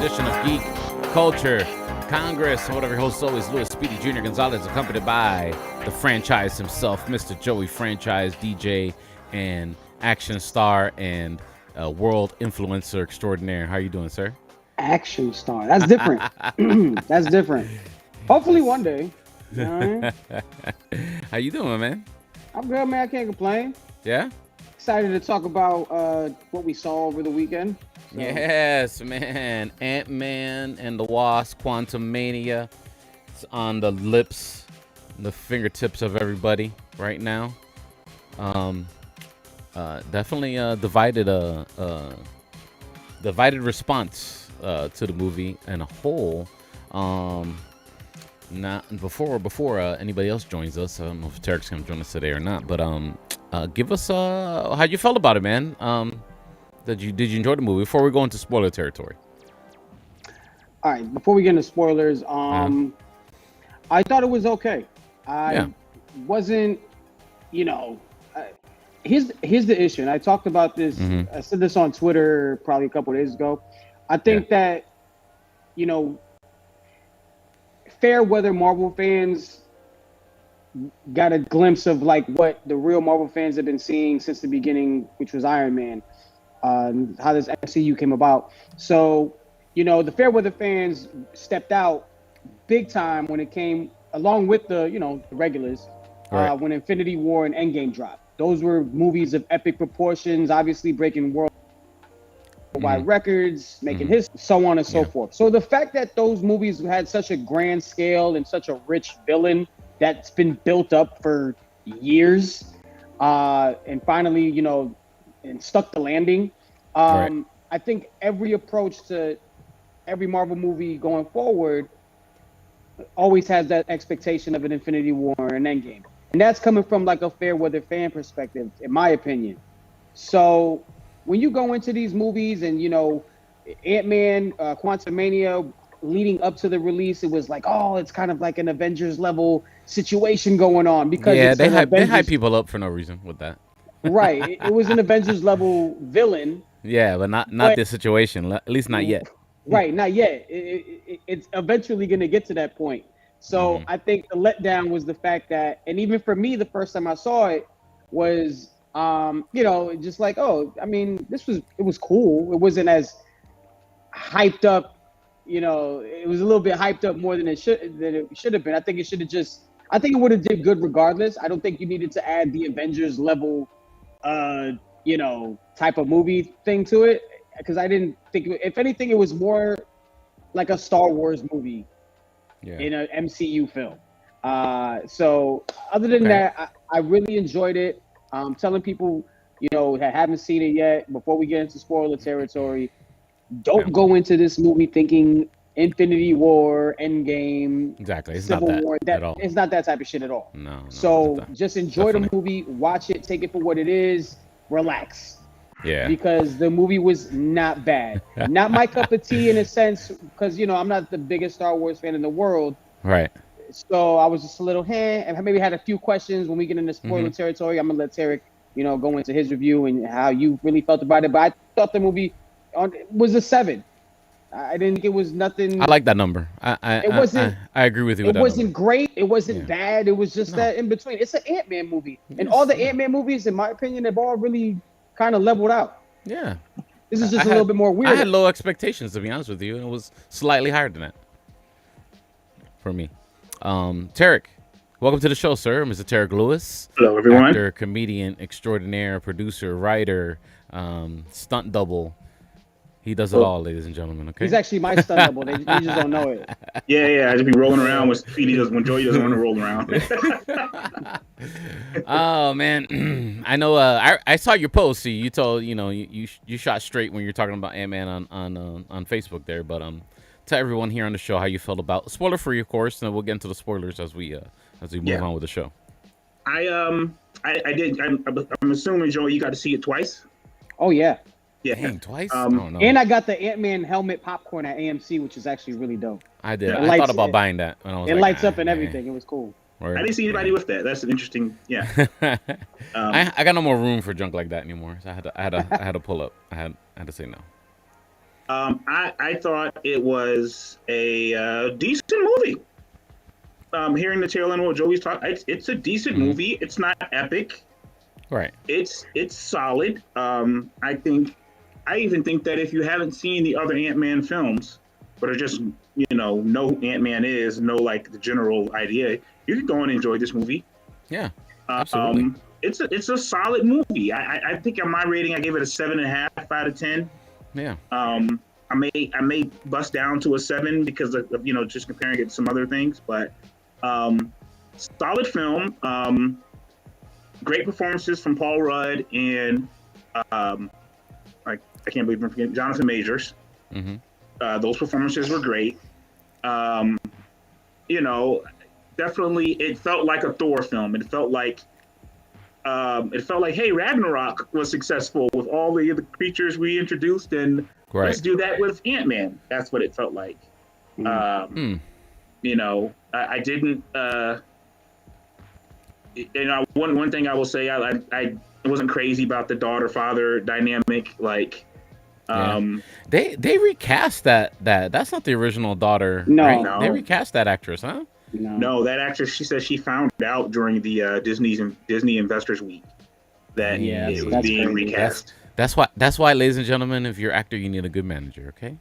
edition of Geek Culture Congress. Whatever host always, Louis Speedy Jr. Gonzalez, accompanied by the franchise himself, Mr. Joey Franchise, DJ and action star and world influencer extraordinaire. How are you doing, sir? Action star. That's different. That's different. Hopefully one day. You know what I mean? How you doing, man? I'm good, man. I can't complain. Yeah? Excited to talk about what we saw over the weekend. So. Yes, man. Ant-Man and the Wasp, Quantumania. It's on the lips, the fingertips of everybody right now. Definitely divided response to the movie and a whole. Not before anybody else joins us. I don't know if Tarek's gonna join us today or not, but give us how you felt about it, man. Did you enjoy the movie before we go into spoiler territory? All right, before we get into spoilers, I thought it was okay. I wasn't, here's the issue, and I talked about this. I said this on Twitter probably a couple of days ago. I think that, fair weather Marvel fans got a glimpse of like what the real Marvel fans have been seeing since the beginning, which was Iron Man, how this MCU came about. So, the fair weather fans stepped out big time when it came along with the, the regulars, when Infinity War and Endgame dropped. Those were movies of epic proportions, obviously breaking worldwide records, making history, so on and so forth. So the fact that those movies had such a grand scale and such a rich villain that's been built up for years, and finally, and stuck the landing. I think every approach to every Marvel movie going forward always has that expectation of an Infinity War and Endgame. And that's coming from like a fair weather fan perspective, in my opinion. So when you go into these movies and, Ant-Man, Quantumania, leading up to the release, it was like, oh, it's kind of like an Avengers level situation going on. Because they hype people up for no reason with that. Right. It was an Avengers level villain. Yeah, but not this situation, at least not yet. Right, not yet. It's eventually going to get to that point. So I think the letdown was the fact that, and even for me, the first time I saw it was, just like, oh, I mean, it was cool. It wasn't as hyped up, it was a little bit hyped up more than it should have been. I think it would have did good regardless. I don't think you needed to add the Avengers level, type of movie thing to it. Because I didn't think, if anything, it was more like a Star Wars movie in an MCU film. So other than that, I really enjoyed it. Telling people, that haven't seen it yet, before we get into spoiler territory, don't go into this movie thinking Infinity War, Endgame, exactly. It's Civil not that War. at all. It's not that type of shit at all. No. So just enjoy the movie, watch it, take it for what it is, relax. Yeah. Because the movie was not bad. Not my cup of tea in a sense, because, I'm not the biggest Star Wars fan in the world. Right. So I was just a little, and I maybe had a few questions when we get into spoiler territory. I'm going to let Tarek, go into his review and how you really felt about it. But I thought the movie was a 7. I didn't think it was nothing. I like that number. I agree with you. It wasn't great. It wasn't bad. It was just that in between. It's an Ant-Man movie. And all the Ant-Man movies, in my opinion, they've all really kind of leveled out. Yeah. This is just a little bit more weird. I had low expectations, to be honest with you, and it was slightly higher than that for me. Tarek, welcome to the show, sir. Mr. Tarek Lewis. Hello, everyone. Actor, comedian extraordinaire, producer, writer, stunt double. He does it all, ladies and gentlemen. Okay. He's actually my stunt double. They just don't know it. Yeah. I just be rolling around when Joey doesn't want to roll around. Oh man, I know. I saw your post. So you told you shot straight when you're talking about Ant-Man on Facebook there. But tell everyone here on the show how you felt about spoiler free, of course, and we'll get into the spoilers as we move on with the show. I did. I'm assuming, Joey, you got to see it twice. Oh yeah. Yeah. Dang, twice? No. And I got the Ant-Man helmet popcorn at AMC, which is actually really dope. I did. I thought about buying that. When I was lights up and everything. It was cool. I didn't see anybody with that. That's an interesting. Yeah. I got no more room for junk like that anymore. So I had to pull up. I had to say no. I thought it was a decent movie. Hearing the tail end of what Joey's talking, it's a decent movie. It's not epic. Right. It's solid. I even think that if you haven't seen the other Ant-Man films, but are just know who Ant-Man is, know like the general idea, you can go and enjoy this movie. Yeah, absolutely. It's a solid movie. I think on my rating I gave it a 7.5 out of 10. Yeah. I may bust down to a 7 because of just comparing it to some other things, but solid film. Great performances from Paul Rudd and I can't believe I'm forgetting Jonathan Majors. Those performances were great. Definitely it felt like a Thor film. It felt like hey, Ragnarok was successful with all the creatures we introduced, and let's do that with Ant-Man. That's what it felt like. I didn't. One thing I will say, I wasn't crazy about the daughter-father dynamic. Like, they recast that. That's not the original daughter. No, right? No. They recast that actress, huh? No, that actress. She said she found out during the Disney Investors Week that it was being crazy. recast. That's why, ladies and gentlemen, if you're an actor, you need a good manager. Okay.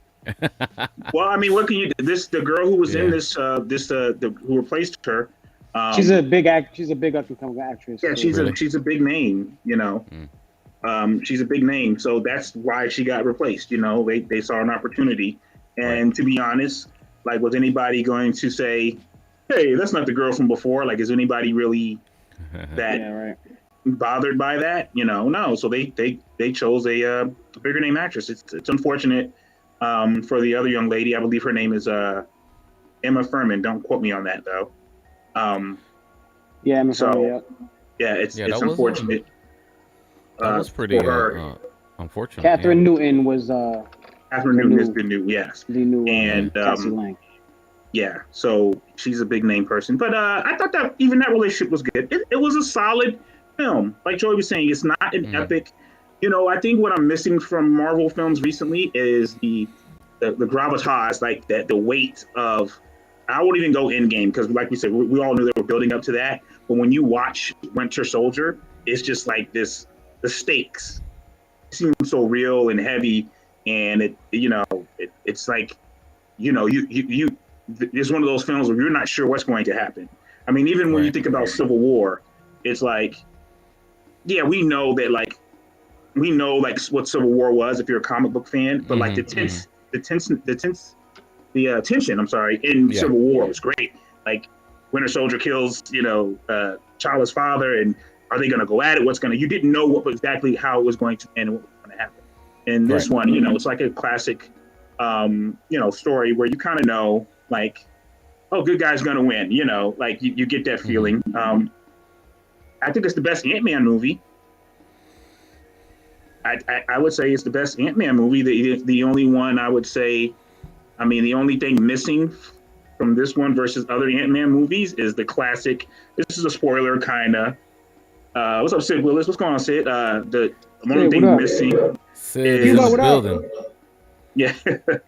Well, I mean, what can you do? The girl who was in this who replaced her. She's a big She's a big up-and-coming actress. Yeah, she's a big name. She's a big name, so that's why she got replaced. They saw an opportunity, and to be honest, like, was anybody going to say, "Hey, that's not the girl from before"? Like, is anybody really that bothered by that? No. So they chose a bigger name actress. It's unfortunate for the other young lady. I believe her name is Emma Furman. Don't quote me on that though. Emma Furman. Yeah, it's unfortunate. That was pretty unfortunate. Catherine Newton was. Catherine Newton is the new, yes. The new and Cassie Lang. Yeah, so she's a big name person. But I thought that even that relationship was good. It was a solid film. Like Joey was saying, it's not an epic. I think what I'm missing from Marvel films recently is the gravitas, like that, the weight of. I won't even go Endgame because, like we said, we all knew they were building up to that. But when you watch Winter Soldier, it's just like this. The stakes seem so real and heavy, and it's like, it's one of those films where you're not sure what's going to happen. I mean, even when you think about Civil War, it's like, yeah, we know what Civil War was if you're a comic book fan, but like the tension, I'm sorry, in Civil War was great. Like Winter Soldier kills, T'Challa's father, and are they going to go at it? You didn't know exactly how it was going to end and what was going to happen. And this one, it's like a classic, story where you kind of know, like, oh, good guy's going to win, like you get that feeling. I think it's the best Ant-Man movie. I would say it's the best Ant-Man movie. The only one I would say, the only thing missing from this one versus other Ant-Man movies is the classic. This is a spoiler, kind of. What's up, Sid Willis? What's going on, Sid? The only thing missing Sid is in the building. Yeah. The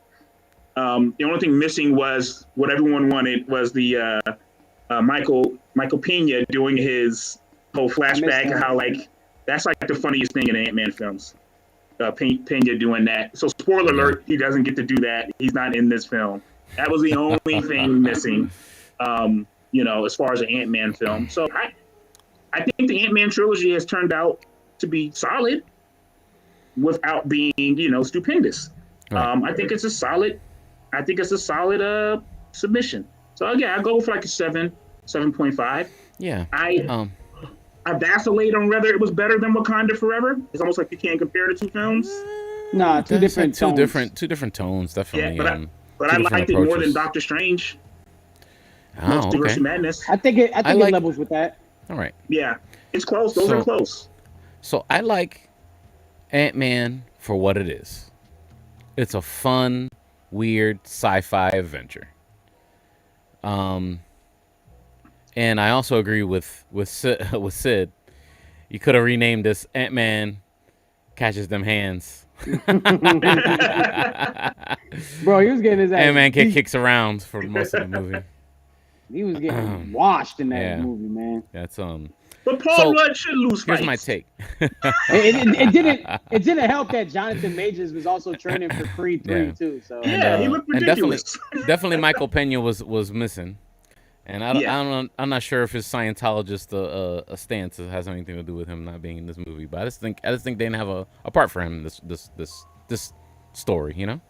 only thing missing was what everyone wanted was the Michael Pena doing his whole flashback. How that's like the funniest thing in Ant-Man films. Pena doing that. So spoiler alert, he doesn't get to do that. He's not in this film. That was the only thing missing. As far as an Ant-Man film. So I think the Ant-Man trilogy has turned out to be solid without being, stupendous. Right. I think it's a solid submission. So yeah, I go for like a 7.5. Yeah. I vacillate on whether it was better than Wakanda Forever. It's almost like you can't compare the two films. Nah, two different tones, definitely. Yeah, but I liked it more than Doctor Strange. Multiverse of Madness. I think it levels with that. All right. Yeah, it's close. Those are close. So I like Ant-Man for what it is. It's a fun, weird sci-fi adventure. And I also agree with Sid. You could have renamed this Ant-Man Catches Them Hands Bro, he was getting his ass. Ant-Man kicks around for most of the movie. He was getting washed in that Yeah. movie, man. That's But Paul Rudd should lose fights. Here's my take. It didn't help that Jonathan Majors was also training for Creed 3 too. So yeah, he looked ridiculous. Definitely Michael Pena was missing. And I'm not sure if his Scientologist stance has anything to do with him not being in this movie, but I just think they didn't have a part for him in this story, you know.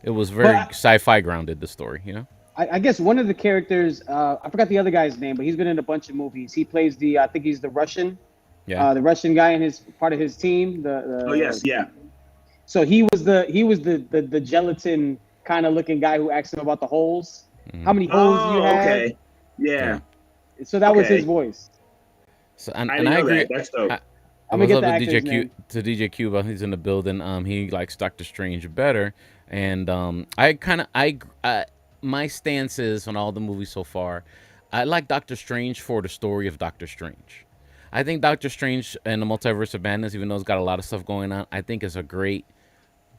It was very sci-fi grounded, the story, you know. I guess one of the characters, I forgot the other guy's name, but he's been in a bunch of movies. He plays I think he's the Russian, the Russian guy in his part of his team. So he was the gelatin kind of looking guy who asked him about the holes. How many holes do you have? Okay. Yeah. So that was his voice. So I agree. That's dope. I was up to DJ Cuba. He's in the building. He likes Doctor Strange better, and my stance is on all the movies so far, I like Doctor Strange for the story of Doctor Strange. I think Doctor Strange and the Multiverse of Madness, even though it's got a lot of stuff going on, I think is a great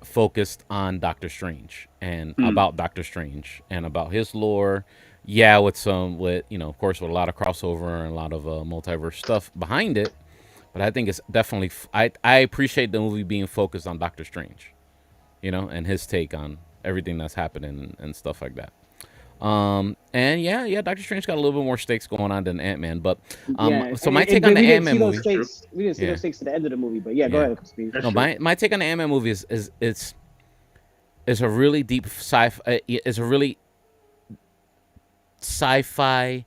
focused on Doctor Strange and about Doctor Strange and about his lore. Yeah, with of course, with a lot of crossover and a lot of multiverse stuff behind it. But I think it's definitely, I appreciate the movie being focused on Doctor Strange, you know, and his take on everything that's happening and stuff like that. And Doctor Strange got a little bit more stakes going on than Ant-Man, but so my take on the Ant-Man movie, we didn't see those stakes to the end of the movie, but go ahead, Speed. No, my take on the Ant-Man movie is a really deep sci-fi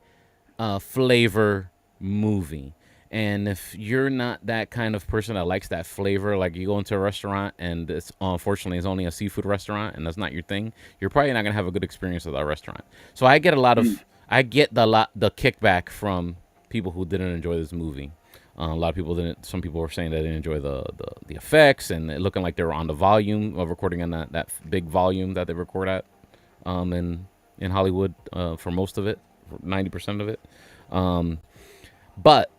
flavor movie. And if you're not that kind of person that likes that flavor, like you go into a restaurant and it's unfortunately it's only a seafood restaurant and that's not your thing, you're probably not gonna have a good experience at that restaurant. So I get the kickback from people who didn't enjoy this movie. A lot of people didn't. Some people were saying they didn't enjoy the effects and it looking like they were on the volume of recording on that big volume that they record at in Hollywood for most of it, 90% of it. But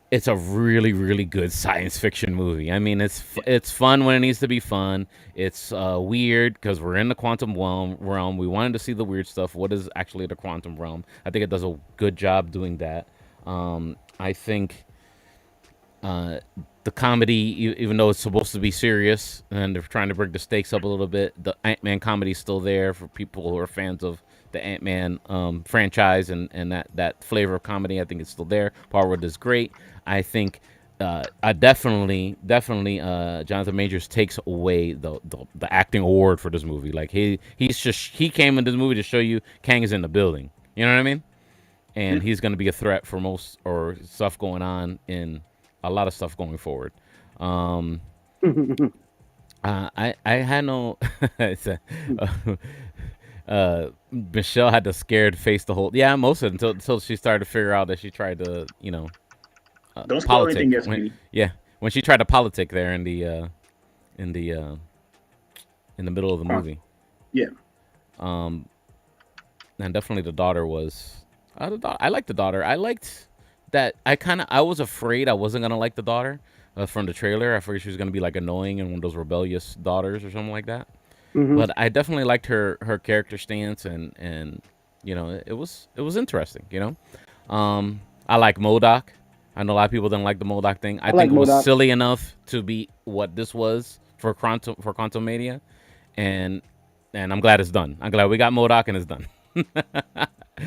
it's a really, really good science fiction movie. I mean, it's fun when it needs to be fun. It's weird because we're in the quantum realm. We wanted to see the weird stuff. What is actually the quantum realm? I think it does a good job doing that. I think the comedy, even though it's supposed to be serious and they're trying to bring the stakes up a little bit, the Ant-Man comedy is still there for people who are fans of the Ant-Man franchise and that flavor of comedy. I think it's still there. Paul Rudd is great. I think I definitely Jonathan Majors takes away the acting award for this movie. Like he came in this movie to show you Kang is in the building. You know what I mean? And he's going to be a threat for most or stuff going on in a lot of stuff going forward. I had no Michelle had the scared face the whole most of it until she started to figure out that she tried to don't spoil anything yet. When she tried to politic there in the middle of the movie. And definitely the daughter was I liked the daughter. I liked that I was afraid I wasn't gonna like the daughter from the trailer. I figured she was gonna be like annoying and one of those rebellious daughters or something like that. But I definitely liked her character stance and it was interesting. I like MODOK. I know a lot of people didn't like the MODOK thing. I think it was silly enough to be what this was for Quantumania, and I'm glad it's done. I'm glad we got MODOK and it's done.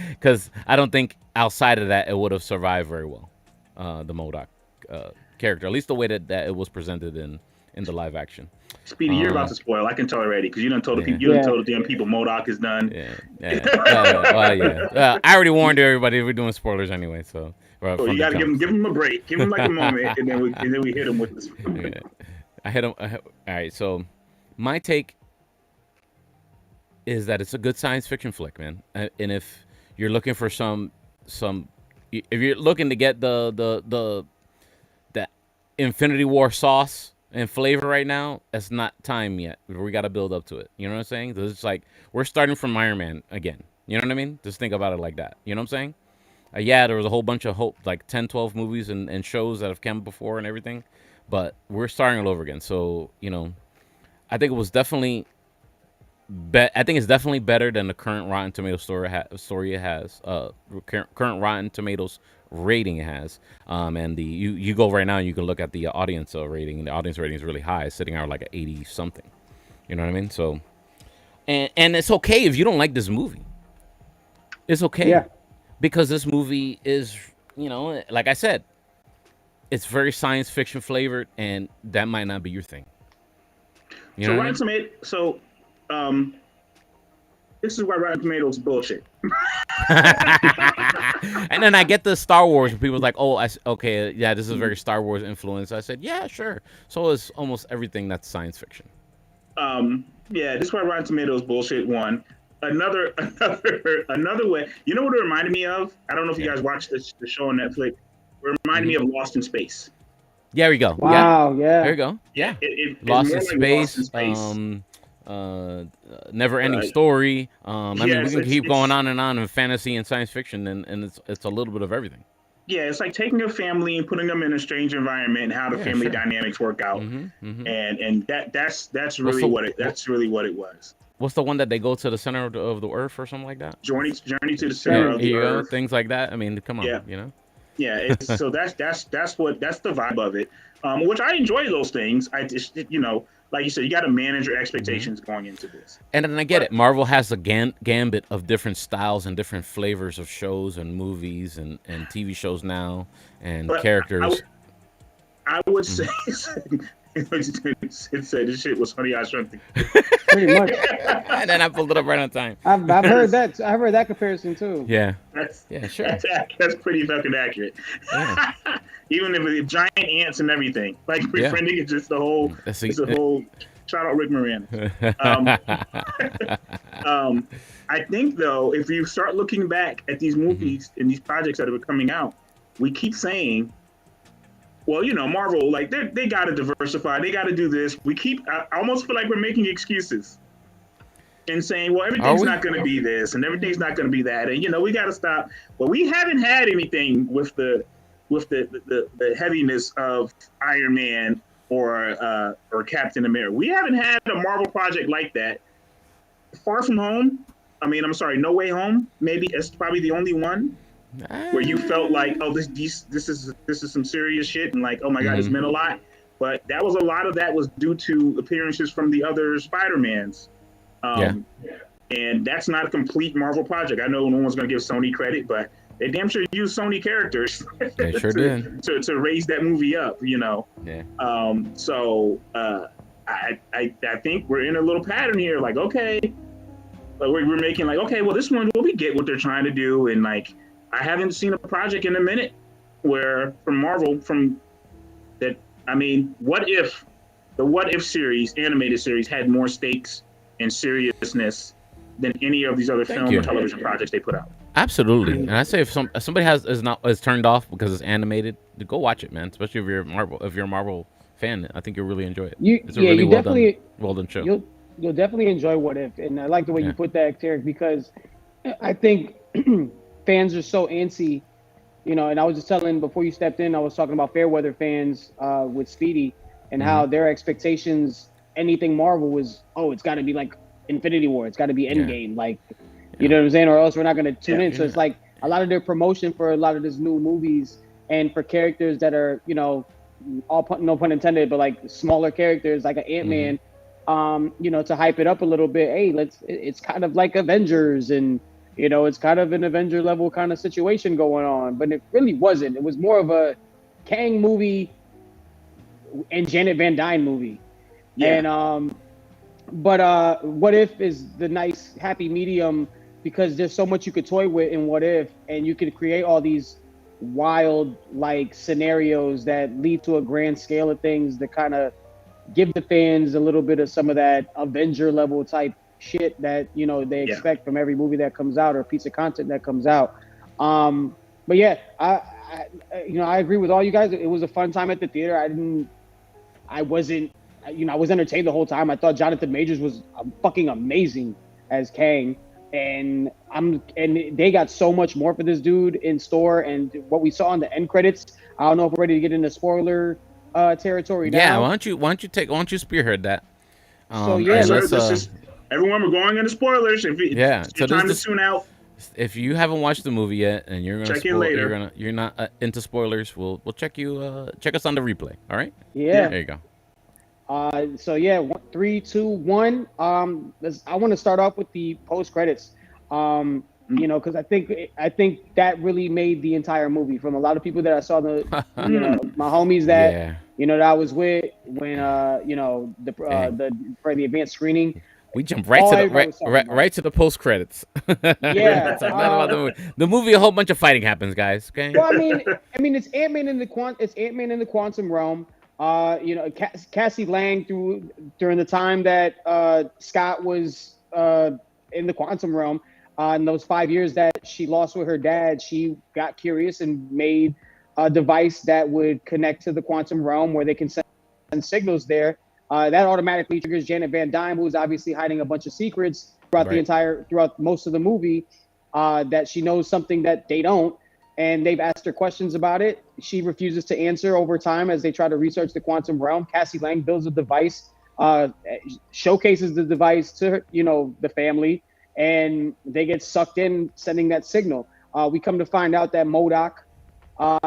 Because I don't think outside of that it would have survived very well. The MODOK character, at least the way that it was presented in the live action. Speedy, you're about to spoil. I can tell already because you done told the people. You done told the damn people MODOK is done. I already warned everybody we're doing spoilers anyway. So you gotta give him a break. Give him like a moment, and then we hit him with this. I hit him. All right. So my take is that it's a good science fiction flick, man. And if you're looking for if you're looking to get the Infinity War sauce and flavor right now, it's not time yet. We got to build up to it. You know what I'm saying? It's like we're starting from Iron Man again. You know what I mean? Just think about it like that. You know what I'm saying? There was a whole bunch of like 10, 12 movies and shows that have come before and everything, but we're starting all over again. So, I think it was definitely. I think it's definitely better than the current Rotten Tomatoes story it has. Current Rotten Tomatoes rating it has. And you go right now and you can look at the audience rating. And the audience rating is really high, it's sitting at like an 80 something. You know what I mean? So, and it's okay if you don't like this movie. It's okay. Yeah. Because this movie is, like I said, it's very science fiction flavored, and that might not be your thing. You know Rotten Tomatoes. This is why Rotten Tomatoes bullshit. And then I get the Star Wars, and people's like, "Oh, okay, yeah, this is very Star Wars influence." I said, "Yeah, sure." So is almost everything that's science fiction. Yeah, this is why Rotten Tomatoes bullshit. One, another way. You know what it reminded me of? I don't know if you guys watched the show on Netflix. It reminded me of Lost in Space. Yeah, there we go. Wow, yeah. There you go. Yeah. Lost in Space. Never ending story. I mean, we can keep going on in fantasy and science fiction, and it's a little bit of everything. Yeah, it's like taking a family and putting them in a strange environment and how the family dynamics work out, and that's really what it was. What's the one that they go to the center of the earth or something like that? Journey to the center of the earth. Things like that. I mean, come on, Yeah, so that's the vibe of it, which I enjoy those things. I just like you said, you got to manage your expectations going into this. And then I get it. Marvel has a gambit of different styles and different flavors of shows and movies and TV shows now and characters. I would say it said this shit was Honey I Shrunk the Pretty much. And then I pulled it up right on time. I've heard that. I've heard that comparison too. Yeah. Sure. That's pretty fucking accurate. Yeah. Even if it's giant ants and everything, like befriending is just the whole. It's a whole. Shout out Rick Moranis. I think though, if you start looking back at these movies and these projects that are coming out, we keep saying, well, Marvel, like they got to diversify, they got to do this. I almost feel like we're making excuses and saying, well, everything's not going to be this and everything's not going to be that, and we got to stop. But we haven't had anything with the heaviness of Iron Man or Captain America. We haven't had a Marvel project like that. Far From Home. No Way Home. Maybe it's probably the only one where you felt like, oh, this is some serious shit, and like, oh my god, it's meant a lot. But a lot of that was due to appearances from the other Spider-Mans. And that's not a complete Marvel project. I know no one's going to give Sony credit, but they damn sure used Sony characters they sure did. To raise that movie up, Yeah. I think we're in a little pattern here. Like, okay, we're making like, okay, well, this one, we get what they're trying to do, and like, I haven't seen a project in a minute where from Marvel what if the What If series, animated series, had more stakes and seriousness than any of these other film or television projects they put out? Absolutely. And I say if somebody is turned off because it's animated, go watch it, man. Especially if you're a Marvel fan, I think you'll really enjoy it. It's a really well done show. You'll definitely enjoy What If, and I like the way you put that, Tarek, because I think fans are so antsy, and I was just telling before you stepped in, I was talking about Fairweather fans with Speedy and how their expectations, anything Marvel was, it's got to be like Infinity War, it's got to be Endgame, like, you know what I'm saying, or else we're not going to tune in. So it's like a lot of their promotion for a lot of these new movies and for characters that are, no pun intended, but like smaller characters like an Ant-Man, to hype it up a little bit. Hey, it's kind of like Avengers, and it's kind of an Avenger level kind of situation going on, but it really wasn't. It was more of a Kang movie and Janet Van Dyne movie. And but What If is the nice happy medium, because there's so much you could toy with in What If, and you could create all these wild like scenarios that lead to a grand scale of things that kind of give the fans a little bit of some of that Avenger level type shit that they expect from every movie that comes out or piece of content that comes out. But yeah, I agree with all you guys. It was a fun time at the theater. I was entertained the whole time. I thought Jonathan Majors was fucking amazing as Kang, and they got so much more for this dude in store. And what we saw in the end credits, I don't know if we're ready to get into spoiler territory now. Yeah, why don't you spearhead that? So And yeah, Sir, let's this is everyone. We're going into spoilers. If yeah. it's So your time to this tune out, if you haven't watched the movie yet and you're gonna check in later. you're not into spoilers, we'll check check us on the replay. All right. yeah. There you go. So yeah, 3, 2, 1. I want to start off with the post credits. You know, because I think that really made the entire movie. From a lot of people that I saw, you know, my homies that Yeah. you know that I was with when you know Dang. for the advanced screening. We jump right All to the everybody was talking about. right to the post credits. Yeah. Talk not about the movie. The movie, a whole bunch of fighting happens, guys. Okay. Well, I mean, it's Ant-Man in the quantum realm. You know, Cassie Lang during the time that Scott was in the quantum realm. In those 5 years that she lost with her dad, she got curious and made a device that would connect to the quantum realm where they can send signals there. That automatically triggers Janet Van Dyne, who's obviously hiding a bunch of secrets throughout most of the movie, that she knows something that they don't. And they've asked her questions about it. She refuses to answer over time as they try to research the quantum realm. Cassie Lang builds a device, showcases the device to her, you know, the family, and they get sucked in, sending that signal. We come to find out that MODOK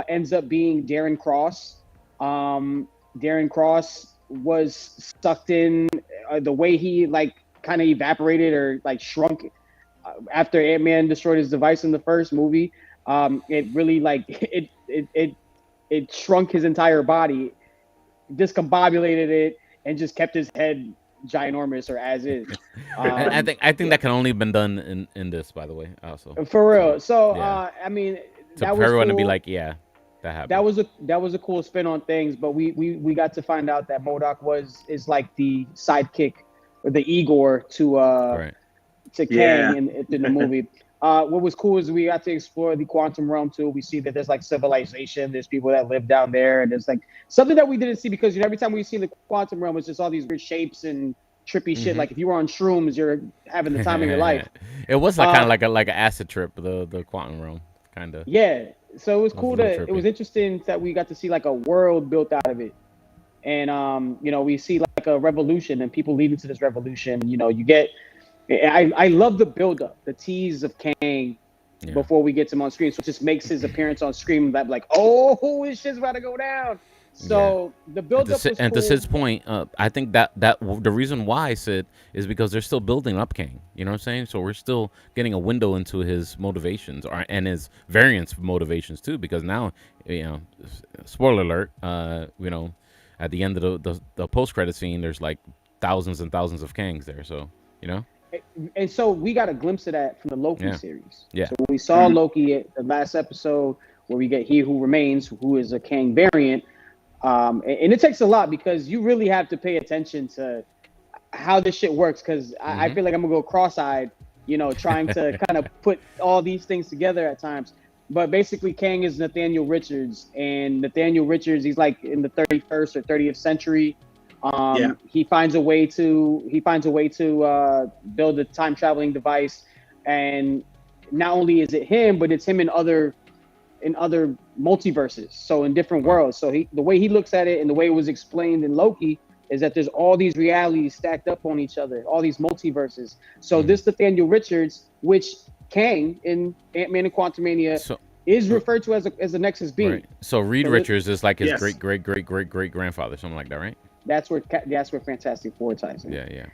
ends up being Darren Cross. Darren Cross was sucked in. The way he like kind of evaporated or like shrunk after Ant-Man destroyed his device in the first movie. It really like it shrunk his entire body, discombobulated it, and just kept his head ginormous or as is. I think that can only been done in this, by the way. Also, For real. So yeah. I mean, So that for was everyone to be cool. like, yeah, that happened. That was a cool spin on things, but we got to find out that MODOK is like the sidekick or the Igor to Right. Kang in the movie. What was cool is we got to explore the quantum realm too. We see that there's like civilization, there's people that live down there, and there's like something that we didn't see because you know every time we see the quantum realm, it's just all these weird shapes and trippy shit. Like if you were on shrooms, you're having the time of your life. It was like kind of like an acid trip, the quantum realm, kind of. Yeah, so it was cool little it trippy. was interesting that we got to see like a world built out of it, and you know we see like a revolution and people leading to this revolution. You know, you get. I love the build-up, the tease of Kang before we get to him on screen. So it just makes his appearance on screen that like, oh, this shit's about to go down. So the build-up was and cool. to Sid's point, I think that the reason why, Sid, is because they're still building up Kang. You know what I'm saying? So we're still getting a window into his motivations and his variants of motivations too. Because now, you know, spoiler alert, you know, at the end of the post-credit scene, there's like thousands and thousands of Kangs there. So, you know. And so we got a glimpse of that from the Loki series. Yeah. So when we saw Loki at the last episode where we get He Who Remains, who is a Kang variant, and it takes a lot because you really have to pay attention to how this shit works because I feel like I'm gonna go cross-eyed, you know, trying to kind of put all these things together at times. But basically, Kang is Nathaniel Richards, and Nathaniel Richards, he's like in the 31st or 30th century. He finds a way to build a time traveling device, and not only is it him, but it's him in other multiverses, so in different worlds. So the way he looks at it and the way it was explained in Loki is that there's all these realities stacked up on each other, all these multiverses. So this Nathaniel Richards, which Kang in Ant-Man and Quantumania is referred to as a Nexus being. Right. So Reed Richards is like his great grandfather, something like that, right? That's where Fantastic Four ties in. Yeah.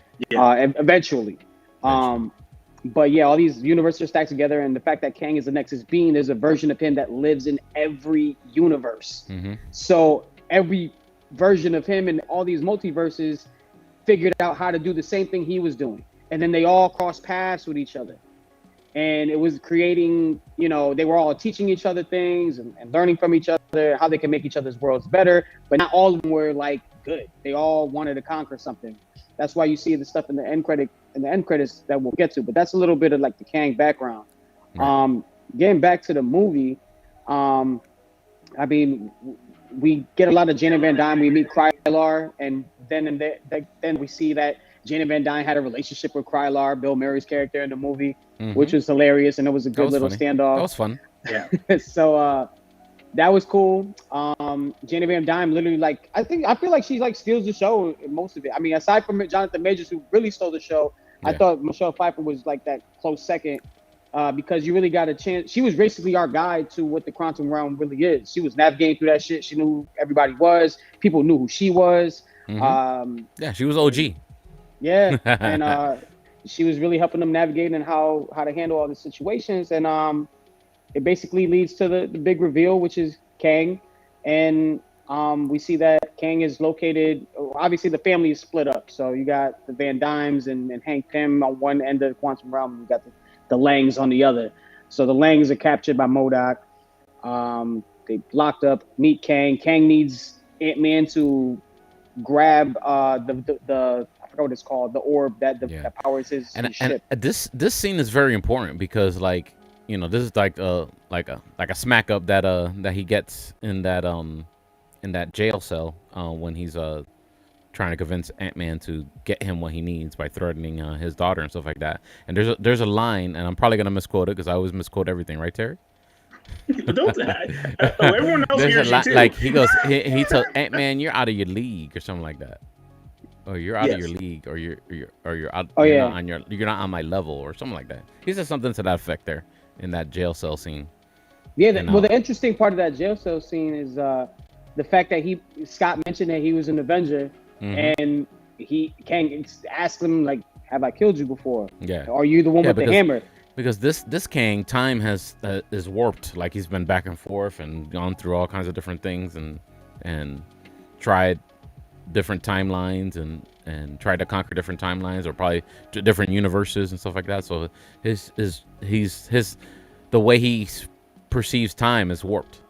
Eventually. But yeah, all these universes are stacked together, and the fact that Kang is a Nexus being, there's a version of him that lives in every universe. So every version of him in all these multiverses figured out how to do the same thing he was doing, and then they all crossed paths with each other, and it was creating, you know, they were all teaching each other things and learning from each other how they can make each other's worlds better. But not all of them were like good. They all wanted to conquer something. That's why you see the stuff in the end credits that we'll get to. But that's a little bit of like the Kang background. Right. Getting back to the movie, I mean, we get a lot of Janet Van Dyne. We meet Krylar, and then we see that Janet Van Dyne had a relationship with Krylar, Bill Murray's character in the movie, which was hilarious, and it was a good little standoff. That was fun. Yeah. So that was cool. Janet Van Dyne literally like I feel like she like steals the show in most of it. I mean, aside from Jonathan Majors who really stole the show, I Yeah. thought Michelle Pfeiffer was like that close second. Because you really got a chance. She was basically our guide to what the quantum realm really is. She was navigating through that shit. She knew who everybody was. People knew who she was. Hmm. Um, Yeah, she was OG. yeah, and she was really helping them navigate and how to handle all the situations. And it basically leads to the big reveal, which is Kang, and we see that Kang is located. Obviously, the family is split up. So you got the Van Dymes and Hank Pym on one end of the quantum realm. You got the Langs on the other. So the Langs are captured by MODOK. They locked up. Meet Kang. Kang needs Ant-Man to grab the I forgot what it's called, the orb Yeah. that powers his And ship. this scene is very important because like this is like a smack up that he gets in that jail cell when he's trying to convince Ant-Man to get him what he needs by threatening his daughter and stuff like that. And there's a line, and I'm probably gonna misquote it because I always misquote everything, right, Terry? Don't everyone else There's a hears you lot too. like he tells Ant-Man, "You're out of your league" or something like that, or "You're out of your Yes. league," or you're out. Oh, You're yeah. not on you're not on my level, or something like that. He says something to that effect there in that jail cell scene. Yeah, And well, the interesting part of that jail cell scene is the fact that Scott mentioned that he was an Avenger, mhm. and he Kang asked him like, "Have I killed you before? Yeah. Are you the one Yeah, with the hammer?" because this Kang time has is warped. Like he's been back and forth and gone through all kinds of different things and tried different timelines and tried to conquer different timelines or probably different universes and stuff like that. So his the way he perceives time is warped.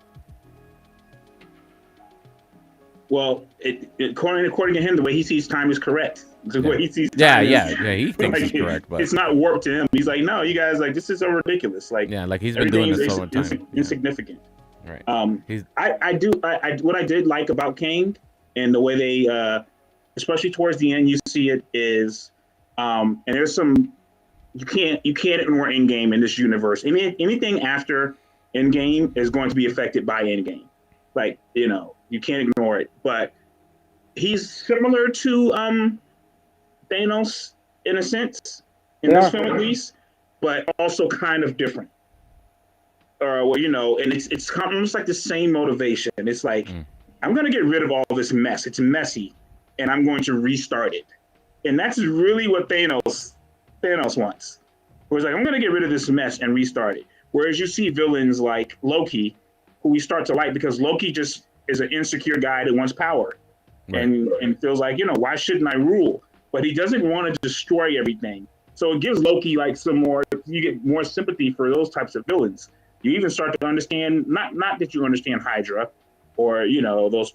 Well, according to him, the way he sees time is correct. The way he sees Yeah, time yeah, is yeah. He thinks like it's correct, but it's not warped to him. He's like, no, you guys, like, this is so ridiculous. Like, yeah, like he's been doing everything's this all the time. Yeah. insignificant. Right. He's What I did like about Kang and the way they, especially towards the end, you see it is, and there's some you can't ignore Endgame in this universe. Anything after Endgame is going to be affected by Endgame. Like, you can't ignore it. But he's similar to Thanos in a sense, in this film at least, but also kind of different. And it's almost like the same motivation. It's like, I'm going to get rid of all this mess. It's messy, and I'm going to restart it. And that's really what Thanos wants. Where it's like, I'm going to get rid of this mess and restart it. Whereas you see villains like Loki, who we start to like because Loki just is an insecure guy that wants power. Right. And feels like, why shouldn't I rule? But he doesn't want to destroy everything. So it gives Loki like you get more sympathy for those types of villains. You even start to understand, not that you understand Hydra or, those,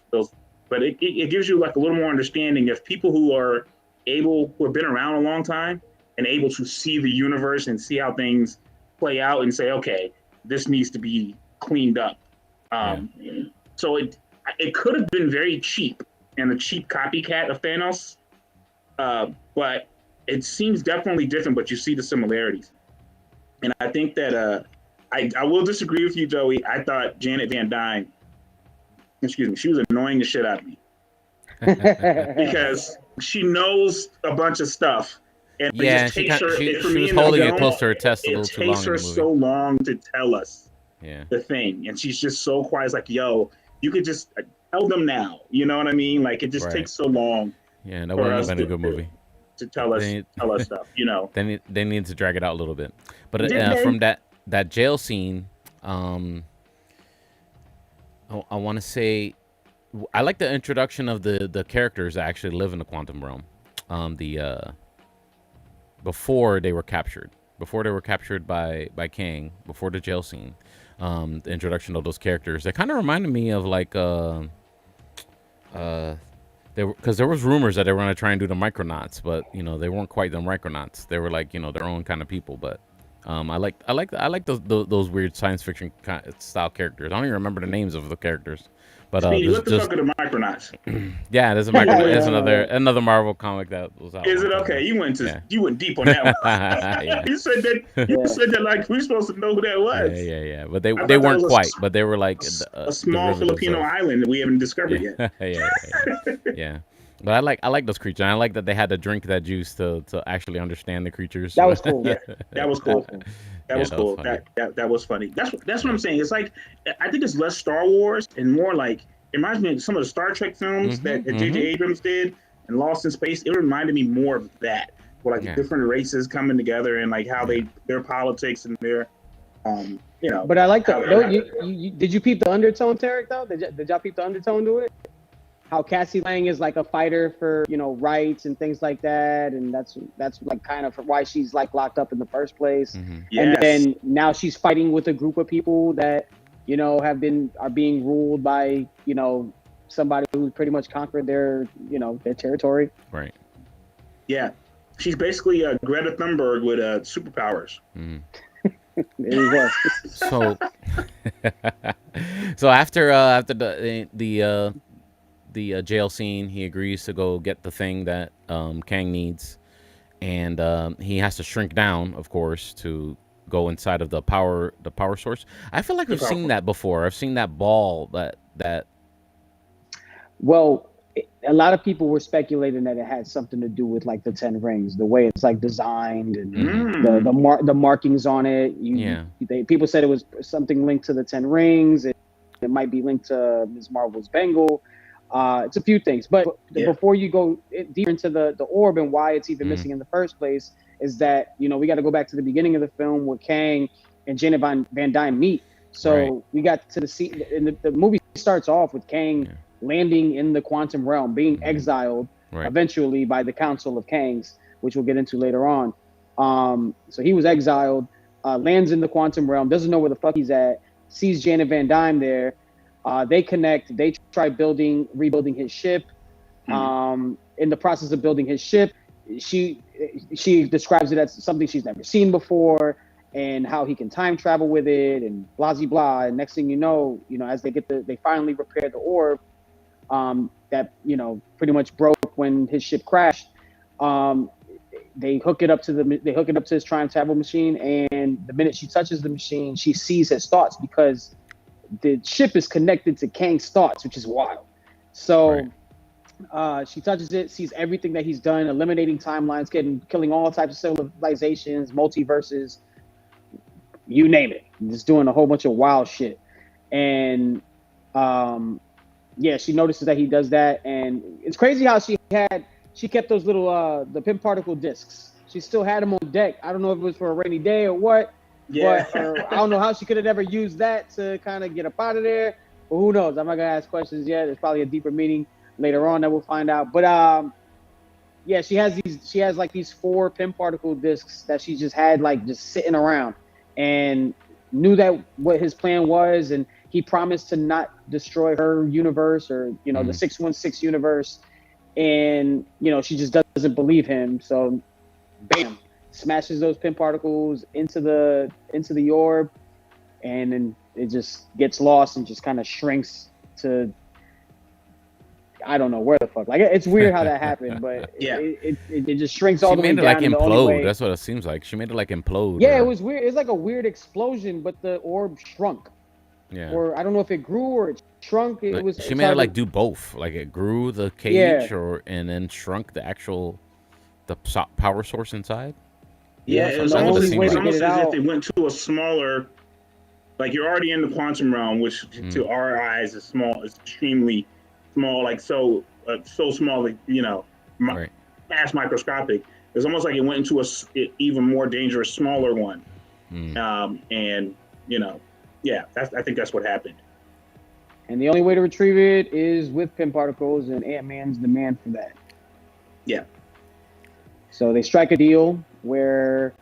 but it gives you like a little more understanding of people who have been around a long time and able to see the universe and see how things play out and say, okay, this needs to be cleaned up. So it could have been very cheap and a cheap copycat of Thanos, but it seems definitely different, but you see the similarities. And I think that I will disagree with you, Joey. I thought Janet Van Dyne, she was annoying the shit out of me. Because she knows a bunch of stuff. And yeah, she was holding it close to her chest a little too long. It takes her so long to tell us the thing. And she's just so quiet. It's like, yo, you could just tell them now. You know what I mean? Like, it just takes so long. Yeah, that wouldn't have been a good movie. To tell us stuff, They need to drag it out a little bit. But from that jail scene, I want to say, I like the introduction of the characters that actually live in the quantum realm. Before they were captured by Kang, before the jail scene, the introduction of those characters, they kind of reminded me of like because there was rumors that they were going to try and do the Micronauts, but they weren't quite the Micronauts. They were like their own kind of people, but I like those weird science fiction style characters. I don't even remember the names of the characters, but Speedy, this what the fuck just are the Micronauts? yeah, there's a Yeah, there's yeah. another Marvel comic that was out. a Is long it time okay? ago. You Yeah. went deep on that one. Yeah. You said that Yeah. like we're supposed to know who that Yeah, was. yeah, yeah. But they I they thought that weren't was quite, but they were like a small derivatives Filipino of. island that we haven't discovered Yeah, yet. yeah, yeah, yeah. Yeah. But I like those creatures. And I like that they had to drink that juice to actually understand the creatures. That was cool. Yeah, that was That was cool. cool. That Yeah, was that was cool. funny. That was funny. That's what I'm saying. It's like I think it's less Star Wars and more like it reminds me of some of the Star Trek films that J.J. Abrams did and Lost in Space. It reminded me more of that, where like Yeah. different races coming together and like how their politics and their But I like how the. they're- No, you did you peep the undertone, Tarek? Though did y'all peep the undertone to it? How Cassie Lang is like a fighter for rights and things like that, and that's like kind of why she's like locked up in the first place. Yes. And then now she's fighting with a group of people that are being ruled by somebody who's pretty much conquered their territory. Right. Yeah, she's basically Greta Thunberg with superpowers. There you go. So, so after the jail scene, he agrees to go get the thing that Kang needs, and he has to shrink down, of course, to go inside of the power source. I feel like we've seen that before. I've seen that ball that. Well, a lot of people were speculating that it had something to do with like the 10 rings, the way it's like designed and the markings on it. People said it was something linked to the 10 rings. It might be linked to Ms. Marvel's bangle. It's a few things, but before you go deeper into the orb and why it's even missing in the first place, is that we got to go back to the beginning of the film where Kang and Janet Van Dyne meet. So we got to the scene, and the movie starts off with Kang landing in the quantum realm, being exiled eventually by the Council of Kangs, which we'll get into later on. So he was exiled, lands in the quantum realm, doesn't know where the fuck he's at, sees Janet Van Dyne there. They connect. They try rebuilding his ship. In the process of building his ship, she describes it as something she's never seen before, and how he can time travel with it, and blah blah blah. And next thing you know, as they finally repair the orb, that pretty much broke when his ship crashed. They hook it up to his time travel machine, and the minute she touches the machine, she sees his thoughts because the ship is connected to Kang's thoughts, which is wild. So she touches it, sees everything that he's done, eliminating timelines, killing all types of civilizations, multiverses, you name it. Just doing a whole bunch of wild shit. And she notices that he does that, and it's crazy how she kept those little the pin particle discs. She still had them on deck. I don't know if it was for a rainy day or what. Yeah. But I don't know how she could have ever used that to kind of get up out of there. But who knows? I'm not gonna ask questions yet. There's probably a deeper meaning later on that we'll find out. But she has like these 4 pin particle discs that she just had like just sitting around, and knew that what his plan was, and he promised to not destroy her universe or the 616 universe, and she just doesn't believe him. So, bam. Smashes those pin particles into the orb, and then it just gets lost and just kind of shrinks to I don't know where the fuck. Like, it's weird how that happened, but it just shrinks all the way down. She made it like implode. Way... That's what it seems like. She made it like implode. Yeah, it was weird. It's like a weird explosion, but the orb shrunk. Yeah. Or I don't know if it grew or it shrunk. She made it like do both. Like it grew the cage and then shrunk the power source inside. Yeah, it's almost as if they went to a smaller, like you're already in the quantum realm, which to our eyes is small, is extremely small, like so small that fast microscopic. It's almost like it went into a even more dangerous, smaller one, I think that's what happened. And the only way to retrieve it is with pin particles, and Ant-Man's the man for that. Yeah. So they strike a deal where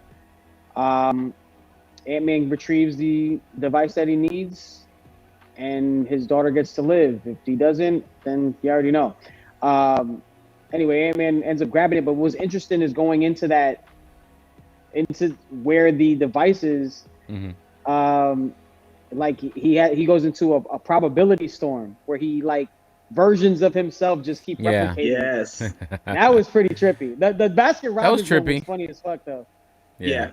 Ant-Man retrieves the device that he needs, and his daughter gets to live. If he doesn't, then you already know. Anyway, Ant-Man ends up grabbing it, but what was interesting is going into that into where the device is. Like he goes into a probability storm where he like versions of himself just keep replicating. Yes. That was pretty trippy. The Baskin Robbins one trippy. was funny as fuck though. Yeah.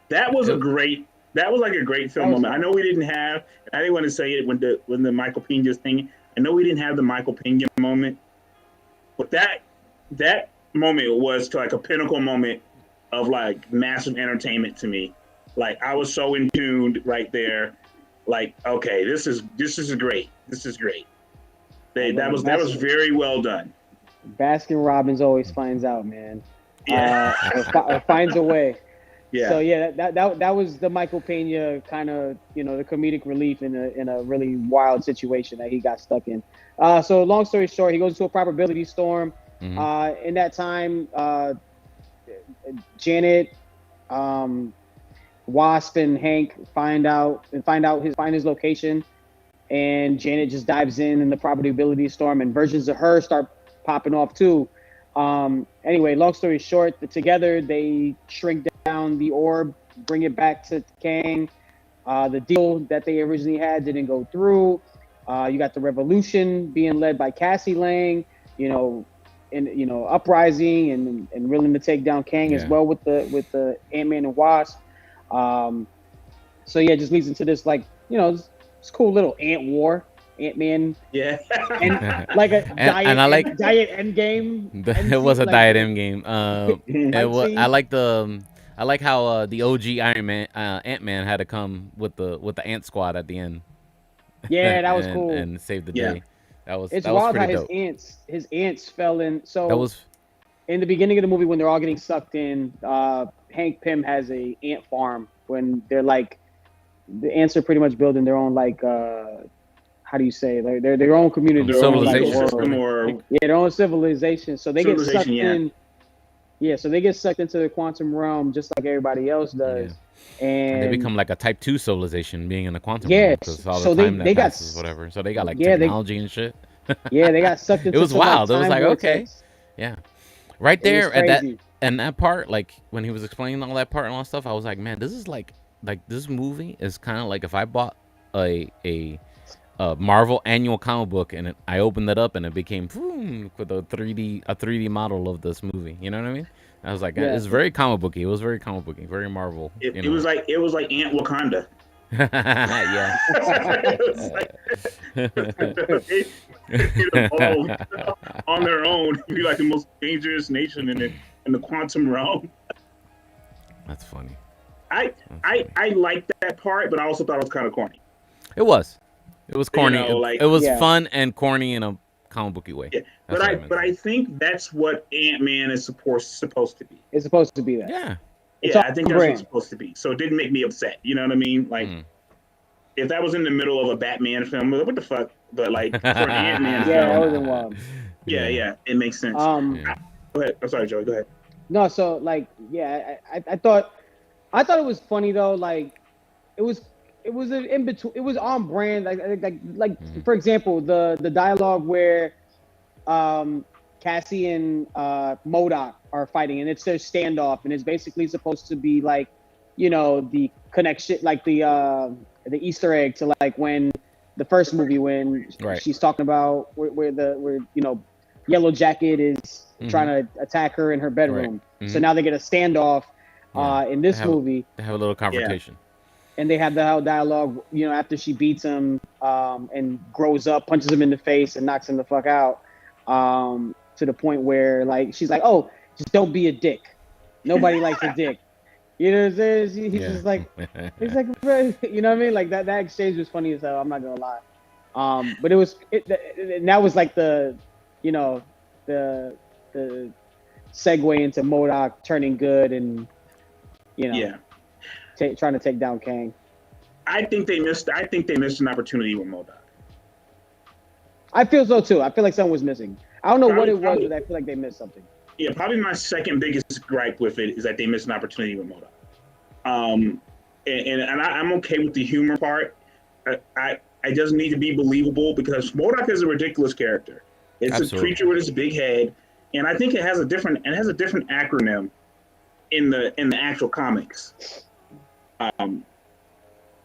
That was like a great film moment. I know we didn't have, I didn't want to say it when the Michael Pena thing. I know we didn't have the Michael Pena moment, but that moment was like a pinnacle moment of like massive entertainment to me. Like I was so in tune right there. Like, okay, this is great. This is great. That was very well done. Baskin Robbins always finds out, man. Yeah. Or finds a way. Yeah. So yeah, that was the Michael Pena kind of, you know, the comedic relief in a really wild situation that he got stuck in. So long story short, he goes to a probability storm. In that time, Janet, Wasp, and Hank find his location, and Janet just dives in the probability storm, and versions of her start popping off too. Anyway, long story short, together they shrink down the orb, bring it back to Kang. The deal that they originally had didn't go through. You got the revolution being led by Cassie Lang, uprising and willing to take down Kang as well with the Ant-Man and Wasp. So yeah, it just leads into this this cool little ant war. Ant-Man, and like a diet end game. It was a diet end game. I like how the OG Iron Man, Ant-Man had to come with the Ant Squad at the end. Yeah, that was cool and save the day. It's that wild was how dope. his ants fell in. So that was in the beginning of the movie when they're all getting sucked in. Hank Pym has a ant farm when they're like the ants are pretty much building their own how do you say, like their own community, their own civilization, their own civilization. So they get sucked in. Yeah, so they get sucked into the quantum realm just like everybody else does, and they become like a Type 2 civilization, being in the quantum realm. So they got whatever. So they got like technology and shit. They got sucked into. It was wild. It was like vortex. Okay, right there at that part, like when he was explaining all that part and all that stuff, I was like, man, this is like this movie is kind of like if I bought a Marvel annual comic book and I opened it up and it became with a 3D model of this movie. You know what I mean? I was like, it's very comic booky. It was very comic booky, very Marvel. It was like Ant Wakanda. Yeah. On their own, be like the most dangerous nation in the quantum realm. That's funny. I liked that part, but I also thought it was kind of corny. It was corny. It was fun and corny in a comic booky way. Yeah. But I think that's what Ant-Man is supposed to be. It's supposed to be that. Yeah. Yeah, I think that's what it's supposed to be. So it didn't make me upset. You know what I mean? Like, if that was in the middle of a Batman film, what the fuck? But like for an Ant-Man film, that wasn't wild. Yeah, it makes sense. Go ahead. I'm sorry, Joey. Go ahead. No, so I thought it was funny though. Like, it was in between. It was on brand. Like for example, the dialogue where Cassie and MODOK are fighting, and it's their standoff, and it's basically supposed to be like, the connection, like the Easter egg to like when the first movie when she's talking about where Yellow Jacket is trying to attack her in her bedroom. So now they get a standoff in this movie. They have a little confrontation. And they have the whole dialogue, after she beats him and grows up, punches him in the face and knocks him the fuck out, to the point where like she's like, "Oh, just don't be a dick. Nobody likes a dick." You know what I'm saying? He's just like, you know what I mean? Like that exchange was funny as hell. I'm not gonna lie. But and that was like the segue into MODOK turning good and trying to take down Kang. I think they missed an opportunity with MODOK. I feel so too. I feel like something was missing. I don't know what it was, but I feel like they missed something. Yeah, probably my second biggest gripe with it is that they missed an opportunity with MODOK. And I'm okay with the humor part. I doesn't need to be believable because MODOK is a ridiculous character. It's a creature with its big head, and I think it has a different acronym. in the actual comics.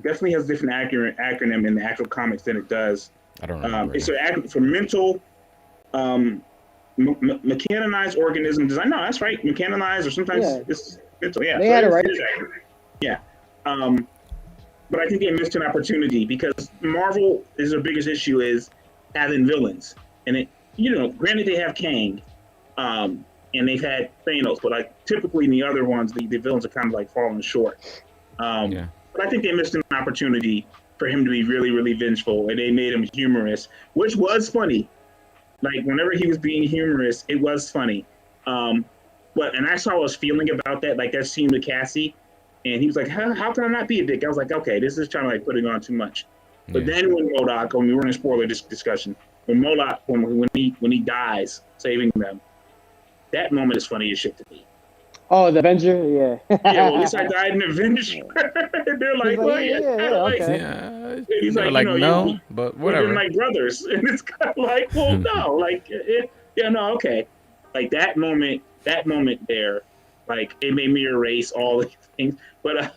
Definitely has a different acronym in the actual comics than it does. I don't remember. It's an acronym for mental mechanized organism design. No, that's right. Mechanized, or sometimes it's mental. Yeah, They so had it it's- right. it is accurate. Yeah. But I think they missed an opportunity because Marvel is their biggest issue is having villains. And it, granted they have Kang, and they've had Thanos, but like typically in the other ones, the villains are kind of like falling short. But I think they missed an opportunity for him to be really, really vengeful, and they made him humorous, which was funny. Like whenever he was being humorous, it was funny. And I saw what I was feeling about that, like that scene with Cassie, and he was like, "How can I not be a dick?" I was like, "Okay, this is trying to like putting on too much." But then when MODOK, when we were in a spoiler discussion, when MODOK, when he dies saving them, that moment is funny as shit to me. Oh, the Avenger, yeah. Yeah, well, at least I died in Avenger. They're like, well, okay. He's like, no, but whatever. We've been like brothers, and it's kind of like, well, no, like, okay. Like that moment there, like it made me erase all these things. But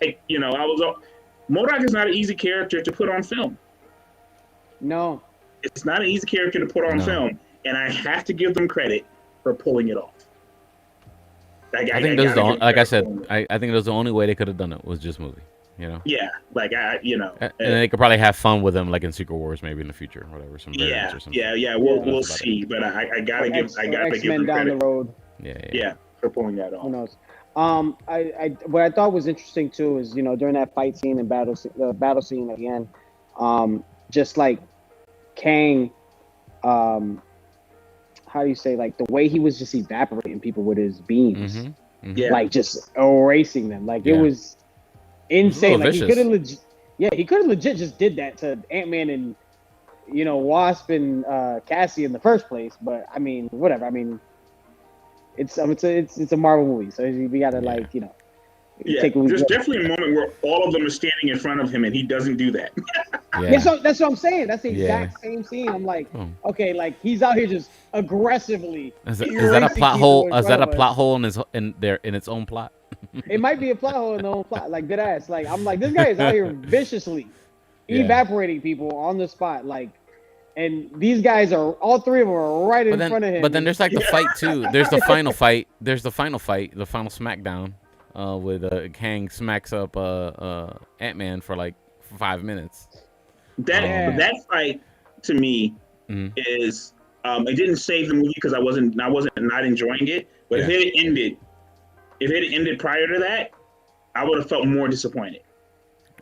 MODOK is not an easy character to put on film. No, it's not an easy character to put on film, and I have to give them credit for pulling it off. I think those like I said, I think that's the only way they could have done it was just movie. Yeah, like and they could probably have fun with them, like in Secret Wars, maybe in the future, whatever. Some variants or something. Yeah. We'll see, but I gotta give them X-Men down credit. the road. Yeah, for pulling that off. Who knows? What I thought was interesting too is during that fight scene and battle scene at the end, just like Kang, how do you say, like the way he was just evaporating people with his beams, like just erasing them, like it was insane. Like he could have legit just did that to Ant-Man and Wasp and Cassie in the first place. But I mean, whatever. I mean, it's a Marvel movie, so we gotta take. There's definitely a moment where all of them are standing in front of him and he doesn't do that. So that's what I'm saying. That's the exact same scene. I'm like, okay, like he's out here just aggressively. Is that a plot hole? Is that a plot hole in its own plot? It might be a plot hole in the own plot. Like dead ass. Like I'm like, this guy is out here viciously evaporating people on the spot. Like, and these guys are all three of them are right in front of him. But then there's like the fight too. There's the final fight. There's the final fight. The final smackdown. With Kang smacks up Ant-Man for like 5 minutes. That fight to me is it didn't save the movie because I wasn't not enjoying it. But if it ended prior to that, I would have felt more disappointed.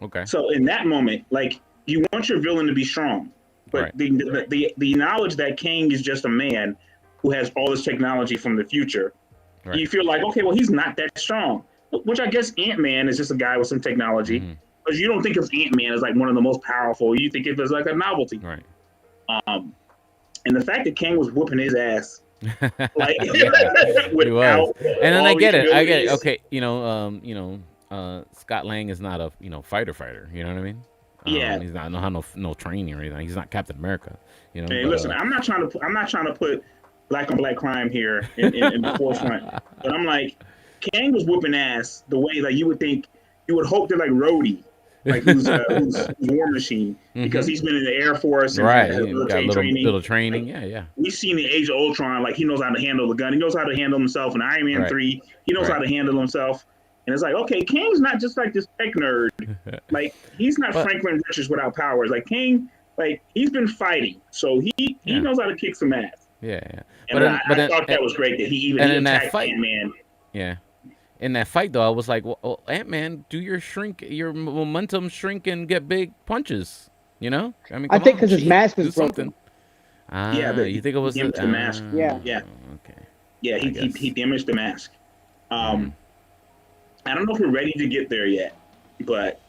Okay. So in that moment, like you want your villain to be strong, but the knowledge that Kang is just a man who has all this technology from the future, you feel like, okay, well he's not that strong. Which I guess Ant-Man is just a guy with some technology, but you don't think of Ant-Man as like one of the most powerful. You think of it as like a novelty, right? And the fact that Kang was whooping his ass, like without, and then I get it. Okay, Scott Lang is not a fighter. You know what I mean? He's not no training or anything. He's not Captain America. Hey, listen, I'm not trying to put black on black crime here in the forefront, but I'm like. Kang was whooping ass the way that you would hope that like Rhodey, like who's War Machine, because he's been in the Air Force and got little training. Like, we've seen the Age of Ultron, like he knows how to handle the gun, he knows how to handle himself. In Iron Man 3, he knows how to handle himself. And it's like, okay, Kang's not just like this tech nerd, like he's not Franklin Richards without powers. Like Kang, like he's been fighting, so he knows how to kick some ass. And I thought that was great that he attacked Ant-Man. In that fight, though, I was like, well, Ant-Man, do your momentum shrink and get big punches, I mean, I think because his mask was broken. You think it was the mask? Yeah. Okay. Yeah, he damaged the mask. I don't know if we're ready to get there yet, but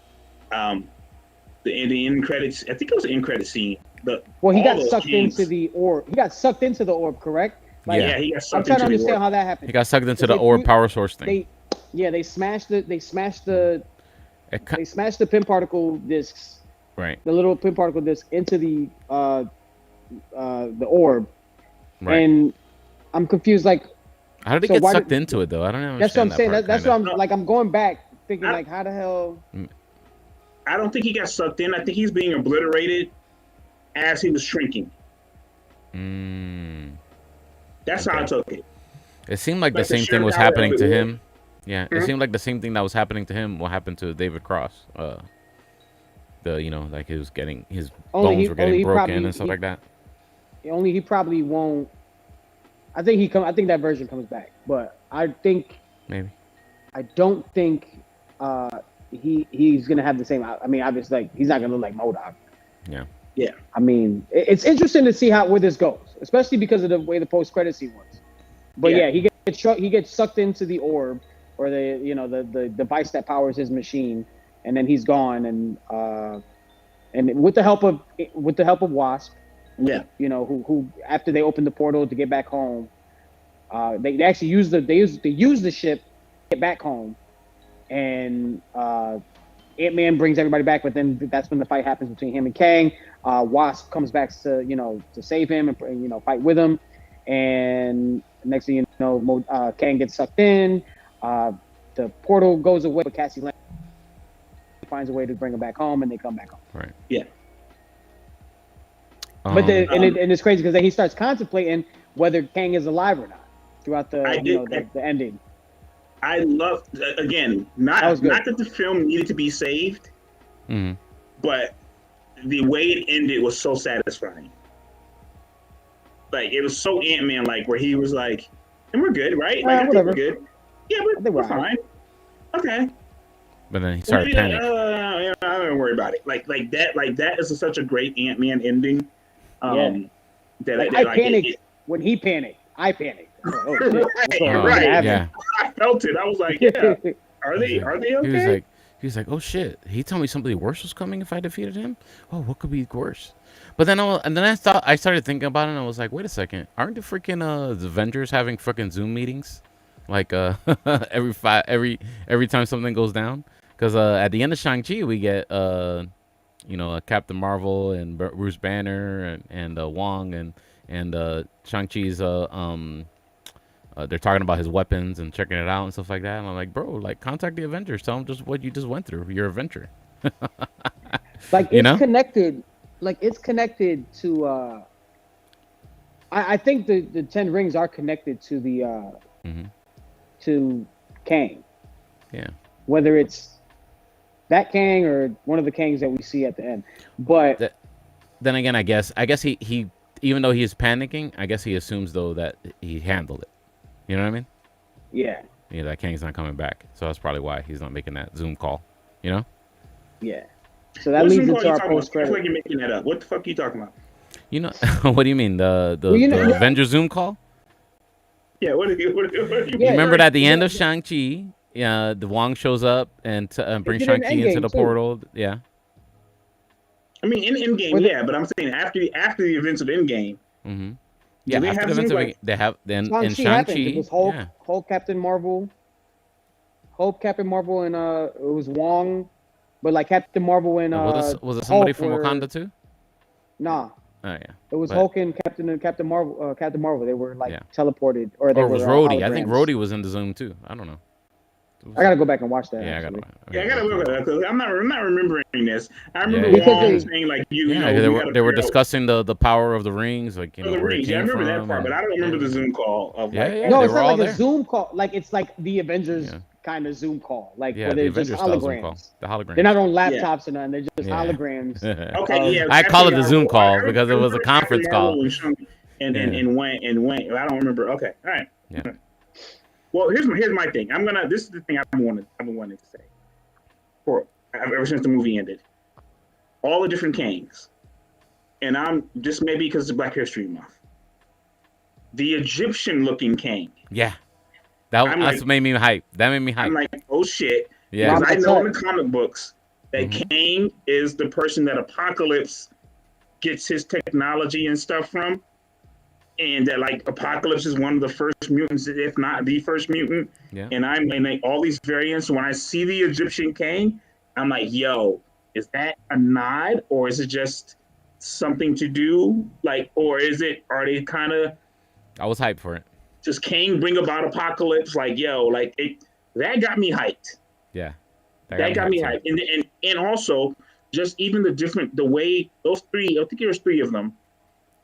the end credits, I think it was the end credit scene. He got sucked into the orb. He got sucked into the orb, correct? Like, he got sucked I'm trying to into understand how that happened. He got sucked into the orb power source thing. They smashed the pin particle discs. Right. The little pin particle disc into the orb. Right. And I'm confused. Like, How did he So get why sucked did- into it though? I don't understand That's what I'm that saying. part, That's what kinda. I'm going back thinking I- like, how the hell? I don't think he got sucked in. I think he's being obliterated as he was shrinking. Mm. That's how I Okay. took it. It seemed like the Like the same sheer thing was power of happening it to was. him. Yeah, it Mhm. seemed like the same thing that was happening to him. What happened to David Cross? Like he was getting his bones were getting broken and stuff like that. Only he probably won't. I think that version comes back, but Maybe. I don't think he's gonna have the same. I mean, obviously, like he's not gonna look like MODOK. Yeah. Yeah. I mean, it's interesting to see where this goes, especially because of the way the post credit scene was. But Yeah. he gets sucked into the orb or the device that powers his machine, and then he's gone. And with the help of Wasp, Yeah. who after they opened the portal to get back home, they actually use the ship to get back home, and Ant-Man brings everybody back, but then that's when the fight happens between him and Kang. Wasp comes back to save him and fight with him, and next thing you know, Kang gets sucked in. The portal goes away, but Cassie Lang finds a way to bring him back home, and they come back home. Right. Yeah. But it's crazy because then he starts contemplating whether Kang is alive or not throughout the ending. I love again, not that the film needed to be saved, but the way it ended was so satisfying. Like it was so Ant-Man like, where he was like, "And we're good, right? Like I think we're good. Yeah, we're fine. Okay." But then he started panicking. I don't worry about it. Like that is such a great Ant-Man ending. I panicked when he panicked. I panicked. Oh, shit. Right. Yeah. I felt it. I was like, yeah. Are they okay? He was like, oh shit. He told me something worse was coming if I defeated him. Oh, what could be worse? But then I started thinking about it and I was like, wait a second. Aren't the freaking the Avengers having freaking Zoom meetings? Like every time something goes down? Because at the end of Shang-Chi we get Captain Marvel and Bruce Banner and Wong and Shang-Chi's they're talking about his weapons and checking it out and stuff like that. And I'm like, bro, like contact the Avengers, tell them just what you just went through, your adventure. Like it's connected. Like it's connected to. I think the 10 rings are connected to the to Kang. Yeah. Whether it's that Kang or one of the Kangs that we see at the end, but then again, I guess he even though he's panicking, I guess he assumes though that he handled it. You know what I mean? Yeah. Yeah, that Kang's not coming back, so that's probably why he's not making that Zoom call. You know? Yeah. So that leads into our post credit. I feel like you're making that up. What the fuck are you talking about? You know what do you mean the Avengers Zoom call? Yeah. What do you remember at the end of Shang-Chi? Yeah, the Wong shows up and brings Shang-Chi into the portal. Yeah. I mean, in Endgame, yeah, but I'm saying after the events of Endgame. Mm-hmm. Yeah, after the events of they have then in Shang-Chi. It was Hulk, Captain Marvel, and it was Wong, but like Captain Marvel and was it somebody from Wakanda too? Nah. Oh yeah. It was Hulk and Captain Marvel. They were like teleported, or it was Rhodey. I think Rhodey was in the Zoom too. I don't know. I gotta go back and watch that. Yeah, I gotta look at that because I'm not remembering this. I remember Wong saying like they were discussing the power of the rings, like the rings. Yeah, I remember that part, but I don't remember the Zoom call of no, it's not like a Zoom call. Like it's like the Avengers kind of Zoom call, like where they're just holograms. The holograms. They're not on laptops or nothing. They're just holograms. Okay, yeah. I call it the Zoom call because it was a conference call. And went. I don't remember. Okay, all right. Yeah. Well, here's my thing. This is the thing I've been wanting to say ever since the movie ended. All the different Kangs, and I'm just maybe because it's Black History Month. The Egyptian-looking Kang. Yeah, that's what made me hype. That made me hype. I'm like, oh shit. Yeah, because I know in the comic books that Kang is the person that Apocalypse gets his technology and stuff from. And that like Apocalypse is one of the first mutants, if not the first mutant. Yeah. And all these variants. When I see the Egyptian Kang, I'm like, yo, is that a nod or is it just something to do? Like, or are they kind of? I was hyped for it. just Kang bring about apocalypse. Like, yo, like that got me hyped. Yeah. That got me hyped. And also just even the way those three, I think there was three of them,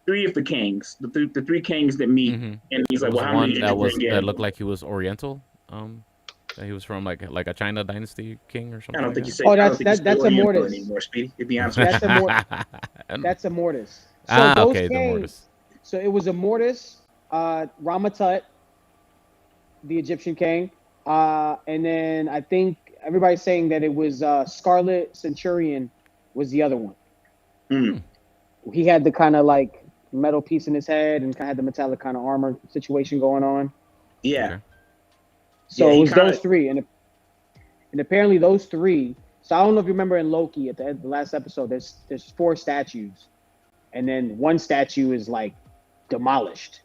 three of the Kangs, the three Kangs that meet, and he's There like, was well, how many one did you that looked like he was Oriental. That he was from like a China dynasty king or something. I don't think like you say. Oh, that's a Mortis anymore, Speedy. To be honest with That's a That's a Mortis. So okay, the Mortis. So it was a Mortis, Ramatut, the Egyptian king, and then I think everybody's saying that it was Scarlet Centurion was the other one. Mm. He had the kind of like metal piece in his head and kind of had the metallic kind of armor situation going on. Yeah. Okay. So it was those three, and apparently those three. So I don't know if you remember in Loki at the end of the last episode, there's 4 statues, and then one statue is like demolished.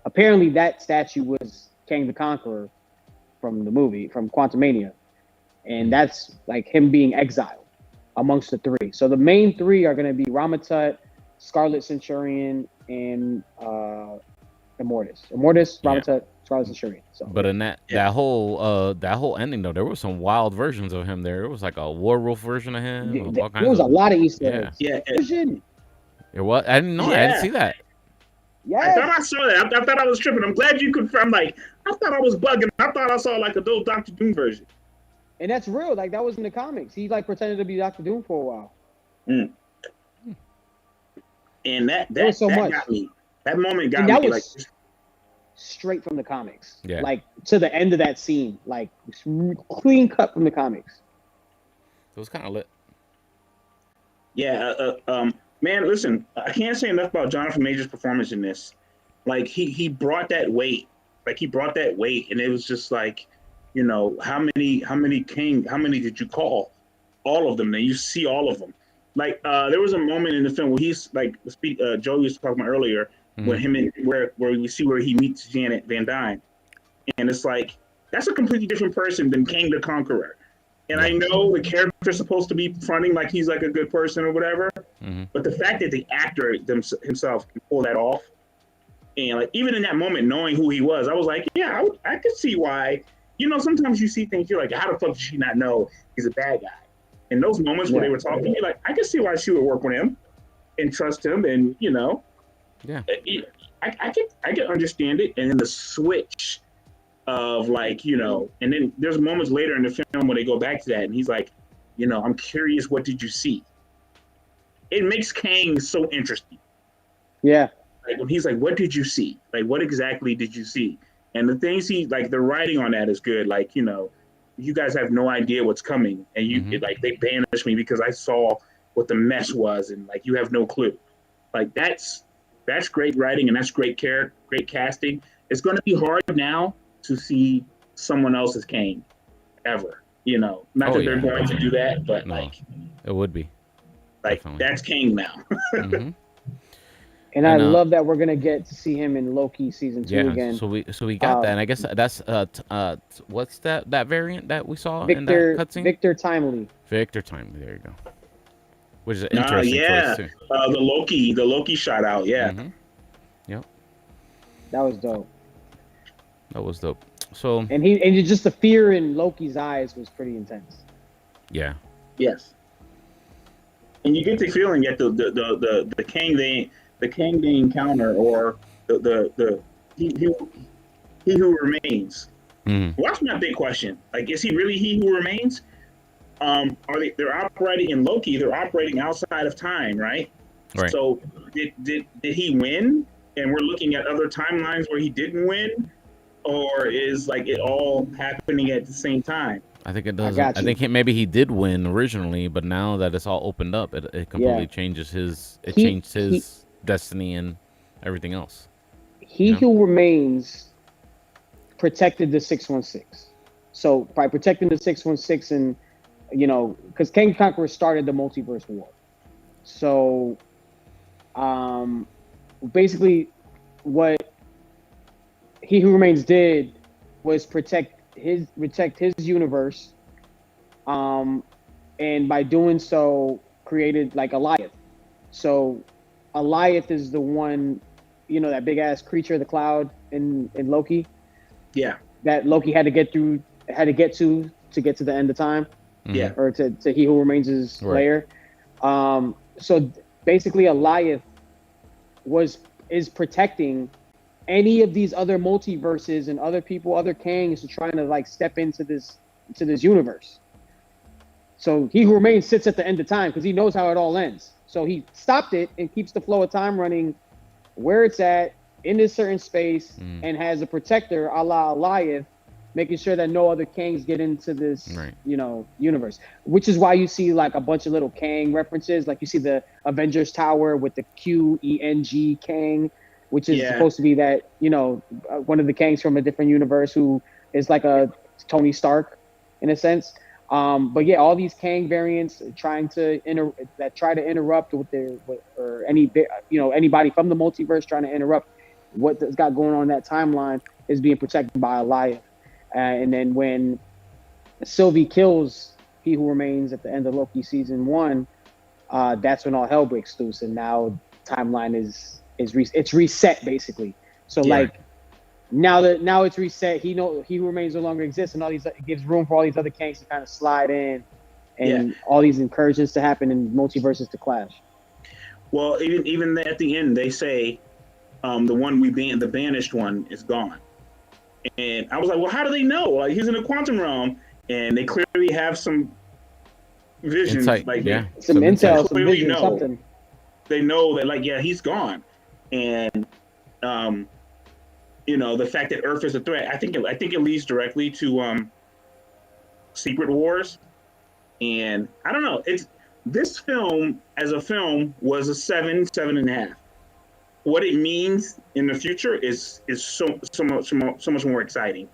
Apparently that statue was Kang the Conqueror from the movie, from Quantumania, and that's like him being exiled amongst the 3. So the main 3 are going to be Ramatut, Scarlet Centurion, and Immortus. Ramatut, Scarlet Centurion. So, but in that whole ending though, there was some wild versions of him there. It was like a werewolf version of him. There was a lot of Easter eggs. Yeah. It was. I didn't know. Yeah. I didn't see that. Yes. I thought I saw that. I thought I was tripping. I'm glad you confirmed. Like, I thought I was bugging. I thought I saw like a little Doctor Doom version. And that's real. Like that was in the comics. He like pretended to be Doctor Doom for a while. Mm. And that got me. That moment got me. Like straight from the comics. Yeah. Like to the end of that scene, like clean cut from the comics. It was kind of lit. Yeah. Man, listen, I can't say enough about Jonathan Majors' performance in this. Like he brought that weight. Like he brought that weight, and it was just like, you know, how many did you call? All of them. And you see all of them. Like there was a moment in the film where he's like, Joe was talking about earlier, when him and where we see where he meets Janet Van Dyne, and it's like that's a completely different person than Kang the Conqueror. And I know the character's supposed to be fronting like he's like a good person or whatever, but the fact that the actor himself can pull that off, and like even in that moment, knowing who he was, I was like, yeah, I could see why. You know, sometimes you see things, you're like, how the fuck does she not know he's a bad guy? In those moments where they were talking, you're like, I can see why she would work with him and trust him, and you know, I can understand it. And then the switch of like, you know, and then there's moments later in the film where they go back to that, and he's like, you know, I'm curious, what did you see? It makes Kang so interesting. Yeah. Like when he's like, what did you see? Like, what exactly did you see? And the things the writing on that is good. Like, you know, you guys have no idea what's coming, and you like they banished me because I saw what the mess was, and like you have no clue. Like that's great writing, and that's great casting. It's going to be hard now to see someone else's Kang ever. You know, not that they're going to do that, but like it would be like definitely. That's Kang now. And I love that we're gonna get to see him in Loki season 2 again. So we got that, and I guess that's what's that variant that we saw in that cutscene? Victor Timely. Victor Timely. There you go. Which is an interesting choice too. The Loki shout out. Yeah. Yep. That was dope. So and just the fear in Loki's eyes was pretty intense. Yeah. Yes. And you get the feeling that the Kang they encounter, or he who remains. Well, that's my big question. Like, is he really he who remains? They're operating in Loki? They're operating outside of time, right? Right. So did he win? And we're looking at other timelines where he didn't win, or is like it all happening at the same time? I think it does. I think maybe he did win originally, but now that it's all opened up, it completely changes his. It changed his destiny and everything else. He who remains protected the 616. So by protecting the 616, and you know, because Kang the Conqueror started the multiverse war. So, basically, what He Who Remains did was protect his universe, and by doing so, created like Alioth. So, Alioth is the one, you know, that big ass creature, the cloud in Loki. Yeah. That Loki had to get to the end of time. Yeah. Or to He Who Remains' lair. So basically, Alioth is protecting any of these other multiverses and other people, other Kangs, trying to like step into this universe. So He Who Remains sits at the end of time because he knows how it all ends. So he stopped it and keeps the flow of time running where it's at in this certain space, and has a protector a la Alioth, making sure that no other Kangs get into this, universe. Which is why you see like a bunch of little Kang references. Like you see the Avengers Tower with the QENG Kang, which is supposed to be that, one of the Kangs from a different universe who is like a Tony Stark in a sense. But yeah, all these Kang variants try to interrupt or anybody from the multiverse trying to interrupt what's got going on in that timeline is being protected by Alioth. And then when Sylvie kills He Who Remains at the end of Loki season 1, that's when all hell breaks loose, and now timeline it's reset basically. So like now it's reset. He Who Remains no longer exists, and it gives room for all these other Kangs to kind of slide in, and all these incursions to happen and multiverses to clash. Well, even at the end, they say the banished one is gone. And I was like, well, how do they know? Like, he's in the quantum realm, and they clearly have some visions. Insight, like, some intel, some vision, something. They know that, like, he's gone. And, the fact that Earth is a threat, I think it leads directly to Secret Wars. And I don't know. This film, as a film, was a 7.5. What it means in the future is so much more exciting.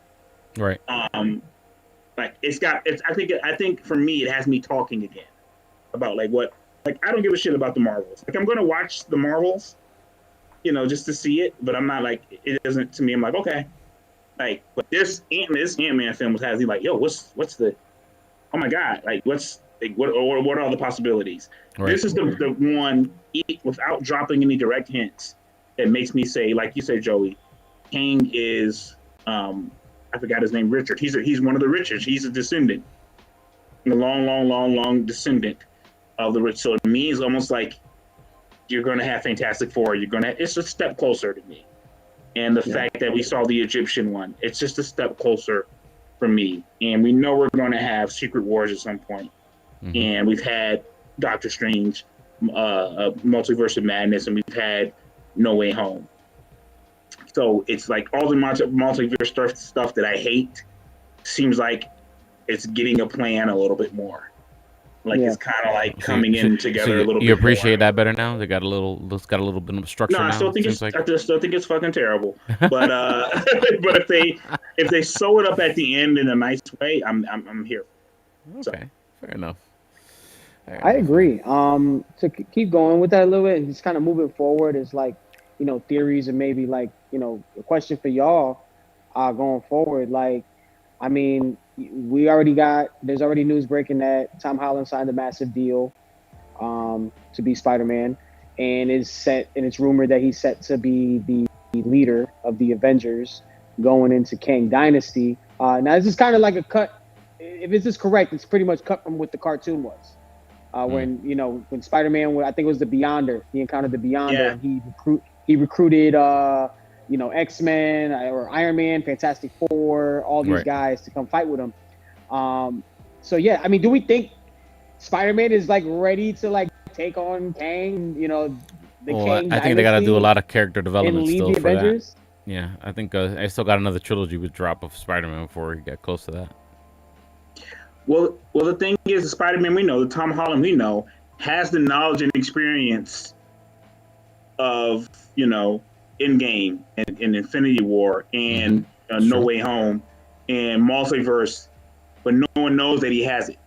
Right. Like I think for me it has me talking again about I don't give a shit about the Marvels. Like, I'm going to watch the Marvels, just to see it, but I'm not like, it doesn't, to me, I'm like, okay. Like, but this Ant-Man film has me like, yo, what's the, oh my God, like, what are all the possibilities? Right. This is the one, without dropping any direct hints, that makes me say, like you said, Joey, Kang is, I forgot his name, Richard. He's one of the Richards. He's a descendant, a long descendant of the rich. So it means almost like you're going to have Fantastic Four. It's a step closer to me. And the fact that we saw the Egyptian one, it's just a step closer for me. And we know we're going to have Secret Wars at some point. Mm-hmm. And we've had Doctor Strange, Multiverse of Madness, and we've had No Way Home. So it's like all the multiverse stuff that I hate seems like it's getting a plan a little bit more. Like it's kind of like coming in together a little bit. You appreciate that better now? It's got a little bit of structure. No, I still think it's fucking terrible. But but if they sew it up at the end in a nice way, I'm here. Okay, so. Fair enough. I agree. To keep going with that a little bit and just kind of moving forward is like, theories and maybe like, a question for y'all going forward. Like, I mean, there's already news breaking that Tom Holland signed a massive deal to be Spider-Man, and it's rumored that he's set to be the leader of the Avengers going into Kang Dynasty. Now this is kind of like a cut. If this is correct, it's pretty much cut from what the cartoon was. When Spider-Man, I think it was the Beyonder, he encountered the Beyonder, and he recruited X-Men or Iron Man, Fantastic Four, all these guys to come fight with him. So yeah, I mean, do we think Spider-Man is like ready to like take on Kang? Kang I think they got to do a lot of character development still for Avengers? That. Yeah, I think I still got another trilogy with drop of Spider-Man before he got close to that. Well, the thing is, the Spider-Man we know, the Tom Holland we know, has the knowledge and experience of, Endgame and Infinity War and No Way Home and Multiverse, but no one knows that he has it.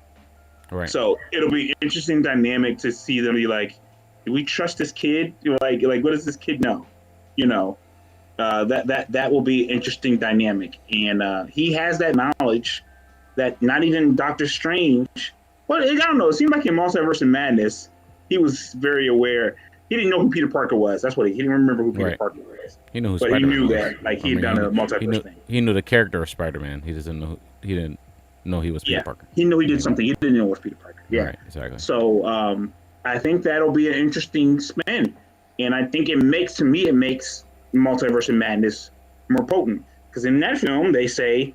Right. So it'll be interesting dynamic to see them be like, do we trust this kid? Like what does this kid know? That will be interesting dynamic, and he has that knowledge that not even Doctor Strange. Well, I don't know. It seemed like in Multiverse of Madness, he was very aware he didn't know who Peter Parker was. That's what he didn't remember who Peter Right. Parker was. He knew who But Spider-Man he knew was. that, like, he had done a multiverse thing. He knew the character of Spider-Man. He didn't know he was Peter Parker. He knew he did something. He didn't know it was Peter Parker. Yeah, right, exactly. So I think that'll be an interesting spin, and I think it makes Multiverse of Madness more potent, because in that film they say,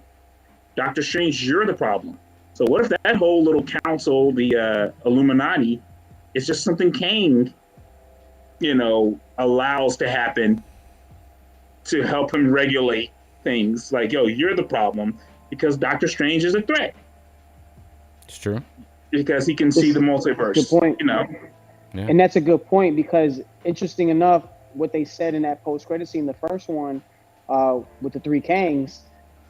Doctor Strange, you're the problem. So what if that whole little council, the Illuminati, is just something Kang, allows to happen to help him regulate things? Like, yo, you're the problem because Doctor Strange is a threat. It's true. Because he can see the multiverse. Good point. Yeah. And that's a good point, because interesting enough, what they said in that post-credit scene, the first one, with the three Kangs,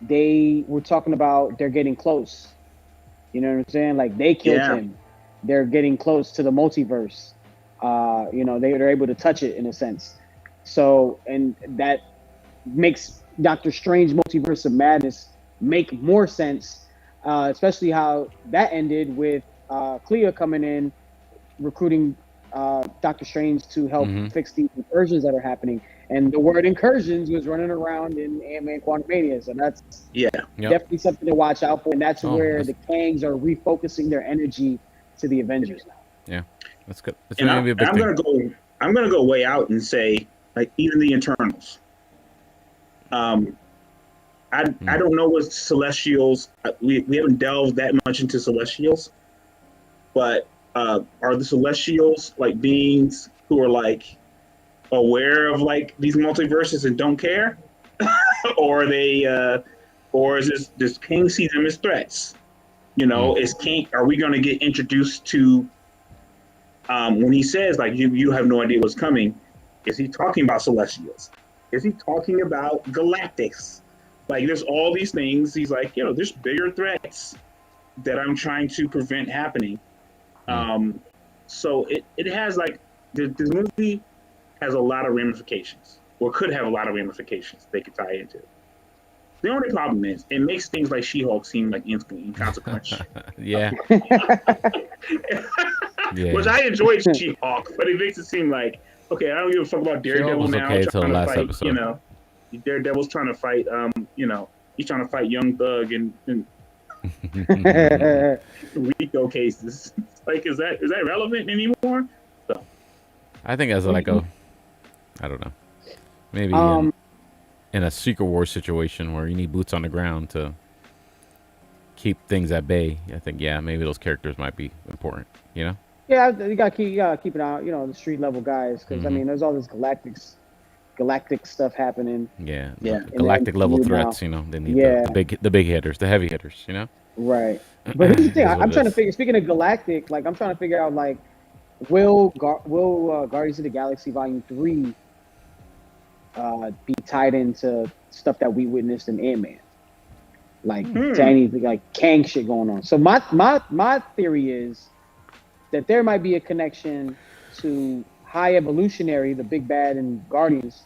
they were talking about they're getting close. You know what I'm saying? Like, they killed him. They're getting close to the multiverse. They're able to touch it in a sense. So, and that makes Doctor Strange Multiverse of Madness make more sense, especially how that ended with Clea coming in, recruiting Doctor Strange to help fix these incursions that are happening. And the word incursions was running around in Ant-Man Quantumania. So that's definitely something to watch out for. And that's where the Kangs are refocusing their energy to the Avengers now. Yeah, that's good. It's And gonna be a big thing. I'm gonna go way out and say, like, even the Eternals. I don't know what Celestials. We haven't delved that much into Celestials, but are the Celestials like beings who are like aware of like these multiverses and don't care, or are they, or is does King see them as threats? Is King? Are we going to get introduced to when he says like you have no idea what's coming? Is he talking about Celestials? Is he talking about Galactics? Like, there's all these things. He's like, there's bigger threats that I'm trying to prevent happening. So it has like this movie has a lot of ramifications, or could have a lot of ramifications they could tie into. The only problem is it makes things like She-Hulk seem like inconsequential. Yeah. Which I enjoyed She-Hulk, but it makes it seem like, okay, I don't give a fuck about Daredevil now. Okay till trying the last fight, episode. Daredevil's trying to fight. He's trying to fight Young Thug and Rico cases. Like, is that relevant anymore? So, I think as like I don't know, maybe in a Secret War situation where you need boots on the ground to keep things at bay. I think maybe those characters might be important. Yeah, you gotta keep it out. The street level guys, because I mean, there's all this galactic stuff happening. Yeah. Galactic level threats. They need the big hitters, the heavy hitters. Right. But here's the thing. I'm trying to figure. Speaking of galactic, like, I'm trying to figure out, like, will Guardians of the Galaxy Volume 3 be tied into stuff that we witnessed in Ant-Man, like to anything like Kang shit going on? So my theory is that there might be a connection to High Evolutionary, the big bad in Guardians,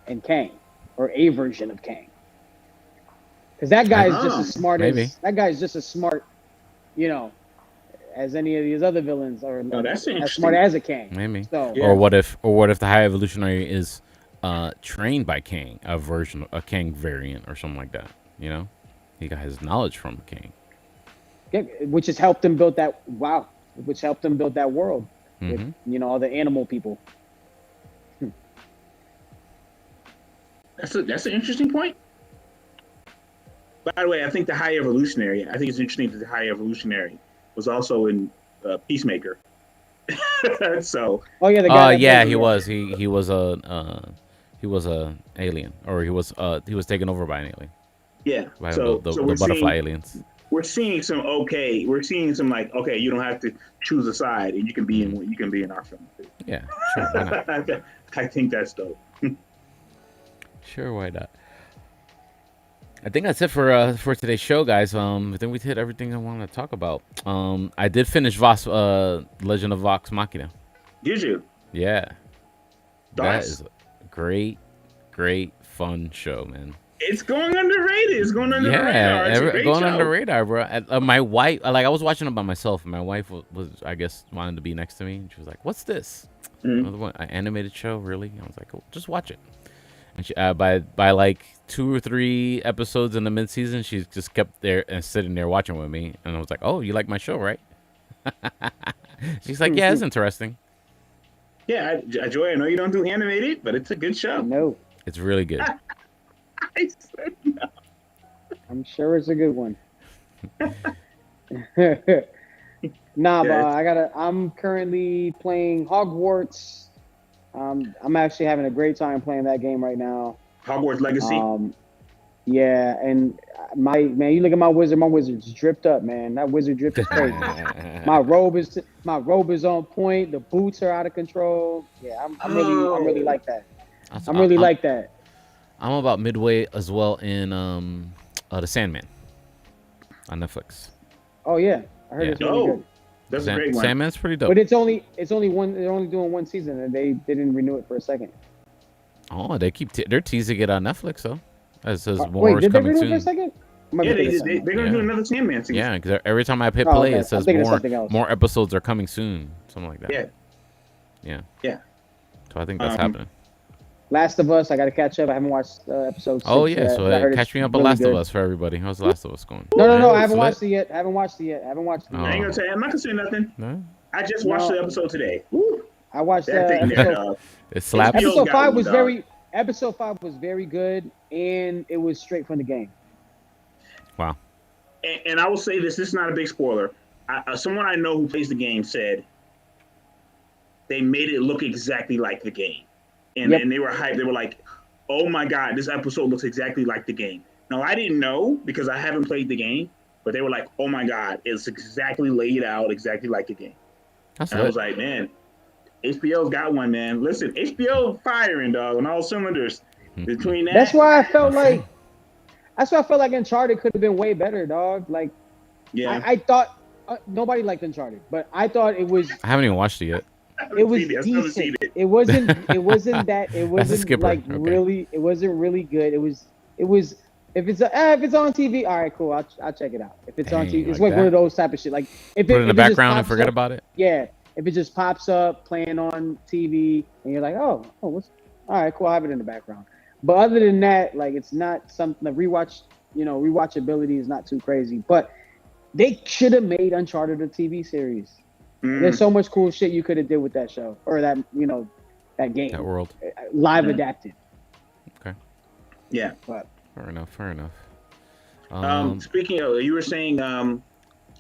and Kang, or a version of Kang. Because that guy is just as smart as any of these other villains, or as smart as a Kang. Maybe. So, Or what if the High Evolutionary is trained by Kang, a Kang variant or something like that? He got his knowledge from Kang. Yeah, which has helped him build that world with all the animal people. That's an interesting point. By the way, I think it's interesting that the High Evolutionary was also in Peacemaker. So. Oh yeah, the guy. He was. He was a alien, or he was taken over by an alien. Yeah. By so the butterfly aliens. We're seeing some like, okay, you don't have to choose a side, and you can be in our film too. Yeah, sure. Why not? I think that's dope. Sure, why not? I think that's it for today's show, guys. I think we hit everything I wanted to talk about. I did finish Legend of Vox Machina. Did you? Yeah. Thoughts? That is a great fun show, man. It's going underrated. It's going under the radar. It's a great going show. under the radar, bro. My wife, like, I was watching it by myself, and my wife was, I guess, wanted to be next to me, and she was like, "What's this? An animated show, really?" I was like, "Oh, just watch it." And she, by like 2 or 3 episodes in the mid-season, she just kept there and sitting there watching with me, and I was like, "Oh, you like my show, right?" She's like, "Yeah, it's interesting. Yeah, Joy, I know you don't do animated, but it's a good show. No, It's really good." I said no. I'm sure it's a good one. Nah, but I'm currently playing Hogwarts. I'm actually having a great time playing that game right now. Hogwarts Legacy. Yeah, and you look at my wizard's dripped up, man. That wizard drip is crazy. my robe is on point. The boots are out of control. Yeah, I'm really like that. I'm really like that. I'm about midway as well in the Sandman on Netflix. Oh yeah, I heard it's really good. That's a great one. Sandman's pretty dope. But it's only one. They're only doing one season, and they didn't renew it for a second. Oh, they keep they're teasing it on Netflix though. It says more wait, is did they coming renew soon. it for a second? Yeah, they're gonna do another Sandman season. Yeah, because every time I hit play, it says more episodes are coming soon, something like that. Yeah. So I think that's happening. Last of Us, I got to catch up. I haven't watched episode 6 Oh yeah, yet, so catch me up on Last of Us for everybody. How's Last of Us going? No, I haven't watched it yet. I haven't watched it. I ain't gonna say. I'm not gonna say nothing. No? I just watched the episode today. Woo. I watched that thing episode. there, it slaps. Episode 5 was very good, and it was straight from the game. Wow. And I will say this is not a big spoiler. Someone I know who plays the game said they made it look exactly like the game. And they were hyped. They were like, oh my God, this episode looks exactly like the game. Now, I didn't know because I haven't played the game, but they were like, oh my God, it's exactly laid out, exactly like the game. I was like, man, HBO's got one, man. Listen, HBO firing, dog, on all cylinders. Between that, that's why I felt like Uncharted could have been way better, dog. Like, I thought nobody liked Uncharted, but I thought it was. I haven't even watched it yet. It was decent. It wasn't like really. It wasn't really good. It was. If it's on TV, all right, cool. I'll check it out. If it's on TV, it's like one of those type of shit. Like if put it in the background and forget about it. Yeah, if it just pops up playing on TV and you're like, oh, what's all right, cool. I'll have it in the background. But other than that, like it's not something the rewatchability is not too crazy. But they should have made Uncharted a TV series. There's so much cool shit you could have did with that show or that that game. That world. Live adapted. Okay. Yeah. But fair enough. Speaking of, you were saying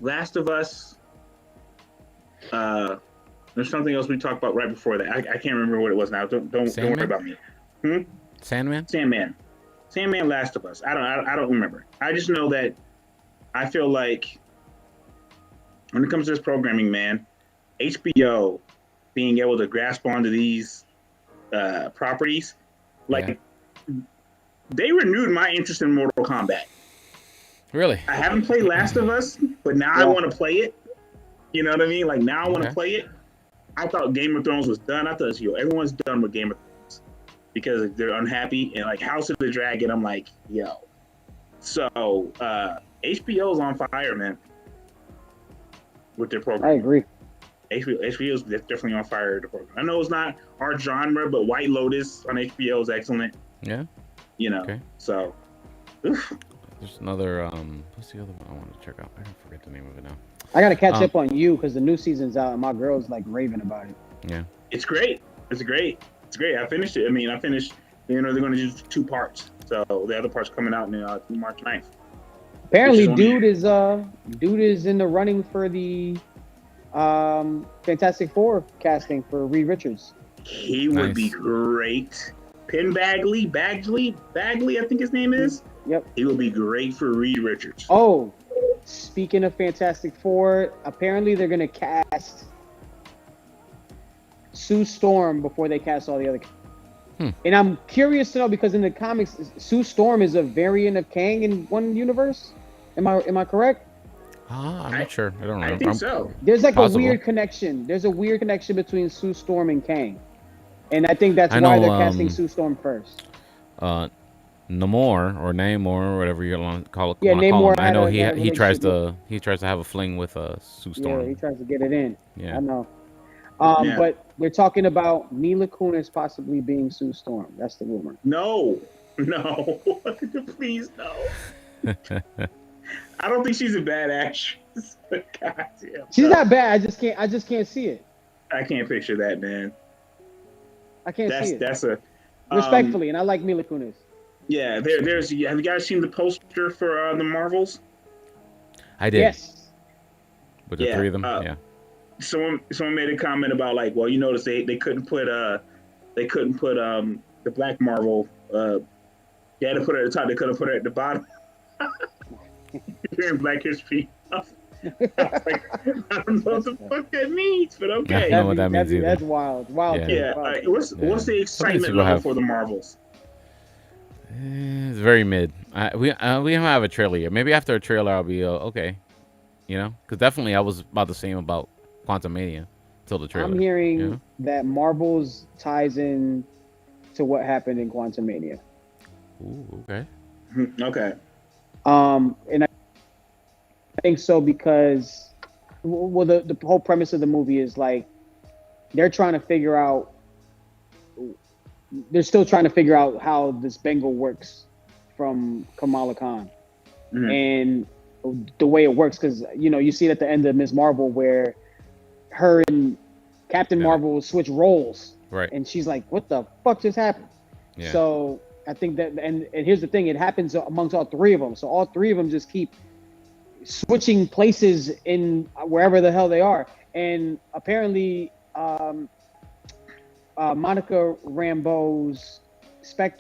Last of Us. There's something else we talked about right before that. I can't remember what it was now. Don't worry about me. Sandman, Last of Us. I don't remember. I just know that I feel like when it comes to this programming, man, HBO being able to grasp onto these properties, like they renewed my interest in Mortal Kombat. Really? I haven't played Last of Us, but now I want to play it. You know what I mean? Like now I want to play it. I thought Game of Thrones was done. I thought everyone's done with Game of Thrones because they're unhappy. And like House of the Dragon, I'm like, yo. So HBO's on fire, man, with their program. I agree. HBO's definitely on fire with the program. I know it's not our genre, but White Lotus on HBO is excellent. Yeah. So. There's another. What's the other one I want to check out? I forget the name of it now. I gotta catch up on You because the new season's out and my girl's like raving about it. Yeah. It's great. It's great. I finished it. They're going to do 2 parts. So the other part's coming out on March 9th. Apparently, dude is in the running for the Fantastic Four casting for Reed Richards. He would be great. Penn Bagley, I think his name is. Yep. He would be great for Reed Richards. Oh, speaking of Fantastic Four, apparently they're gonna cast Sue Storm before they cast all the other. And I'm curious to know because in the comics, Sue Storm is a variant of Kang in one universe. Am I correct? I'm not sure. I don't know. I think so. There's like a weird connection. There's a weird connection between Sue Storm and Kang, and I think that's why they're casting Sue Storm first. Namor or Namor or whatever you want to call it. Yeah, wanna call Namor him. I had know a he tries relationship to have a fling with Sue Yeah, he Storm. tries to get it in. Yeah. I know. Yeah. But they're talking about Mila Kunis possibly being Sue Storm. That's the rumor. No. Please no. I don't think she's a bad actress. God damn. She's not bad. I just can't see it. I can't picture that, man. I can't see it. That's a Respectfully, and I like Mila Kunis. Yeah, there's. Have you guys seen the poster for the Marvels? I did. Yes. With the three of them. Yeah. Someone made a comment about like, well, you notice they couldn't put the Black Marvel. They had to put it at the top. They couldn't put it at the bottom. During Black History. I was like, I don't know what the fuck that means, but okay. I don't know what that means either. That's wild. Wild. Yeah. What's the excitement level for the Marvels? It's very mid. We don't have a trailer yet. Maybe after a trailer, I'll be okay. You know, because definitely I was about the same about Quantumania till the trailer. I'm hearing that Marvels ties in to what happened in Quantumania. Ooh, okay. Okay. And I think so because, well, the whole premise of the movie is like they're still trying to figure out how this Bengal works from Kamala Khan, and the way it works, because you see it at the end of Ms. Marvel where her and Captain Marvel switch roles, right? And she's like, "What the fuck just happened?" Yeah. So I think that, and here's the thing: it happens amongst all three of them. So all three of them just keep switching places in wherever the hell they are. And apparently, Monica Rambeau's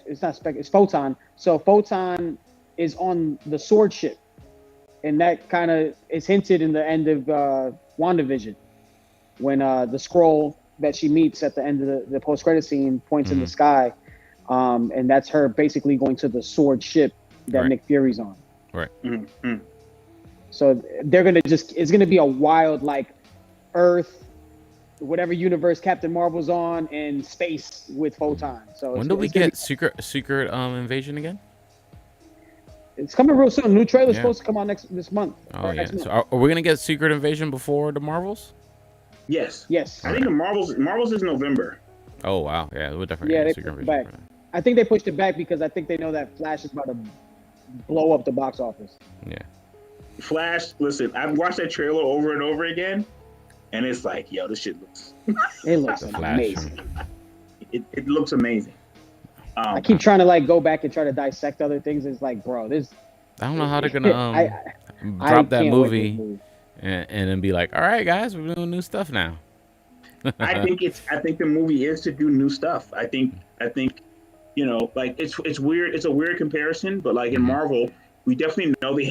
it's Photon. So Photon is on the sword ship, and that kind of is hinted in the end of WandaVision when the scroll that she meets at the end of the post-credit scene points in the sky. And that's her basically going to the sword ship that Nick Fury's on. Right. Mm-hmm. So it's gonna be a wild, like, Earth, whatever universe Captain Marvel's on, and space with Photon. So when do we get Secret Invasion again? It's coming real soon. New trailer's supposed to come out this month. Oh yeah. So are we gonna get Secret Invasion before the Marvels? Yes. Yes. I think the Marvels is November. Oh wow. Yeah, we'll definitely get Secret Invasion. Back. I think they pushed it back because I think they know that Flash is about to blow up the box office. Yeah. Flash, listen, I've watched that trailer over and over again, and it's like, yo, this shit looks. It looks amazing. It looks amazing. I keep trying to like go back and try to dissect other things. It's like, bro, this. I don't know how they're gonna drop that movie and then be like, all right, guys, we're doing new stuff now. I think the movie is to do new stuff. I think like it's weird. It's a weird comparison, but like in Marvel, we definitely know they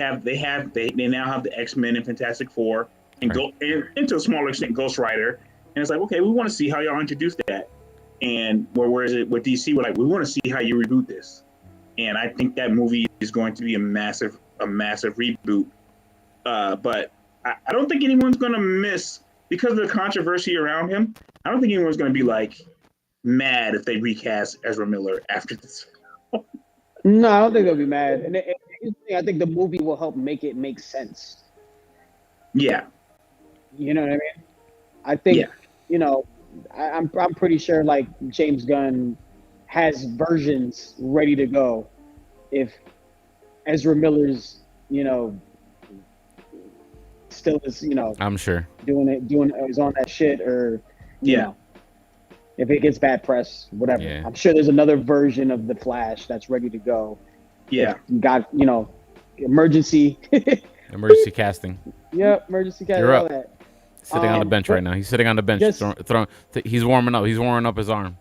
now have the X-Men and Fantastic Four and and to a smaller extent Ghost Rider, and it's like, okay, we want to see how y'all introduce that. And whereas it with DC, we're like, we want to see how you reboot this. And I think that movie is going to be a massive reboot. But I don't think anyone's going to miss, because of the controversy around him. I don't think anyone's going to be like mad if they recast Ezra Miller after this. No, I don't think they'll be mad. And I think the movie will help make it make sense. Yeah. You know what I mean? I think, I'm pretty sure like James Gunn has versions ready to go if Ezra Miller's, still is, I'm sure doing is on that shit, or you know, if it gets bad press, whatever. Yeah. I'm sure there's another version of the Flash that's ready to go. Yeah. Got emergency casting. Yep, emergency casting. You're all up. that. Sitting on the bench right now. He's sitting on the bench. He's warming up. He's warming up his arm.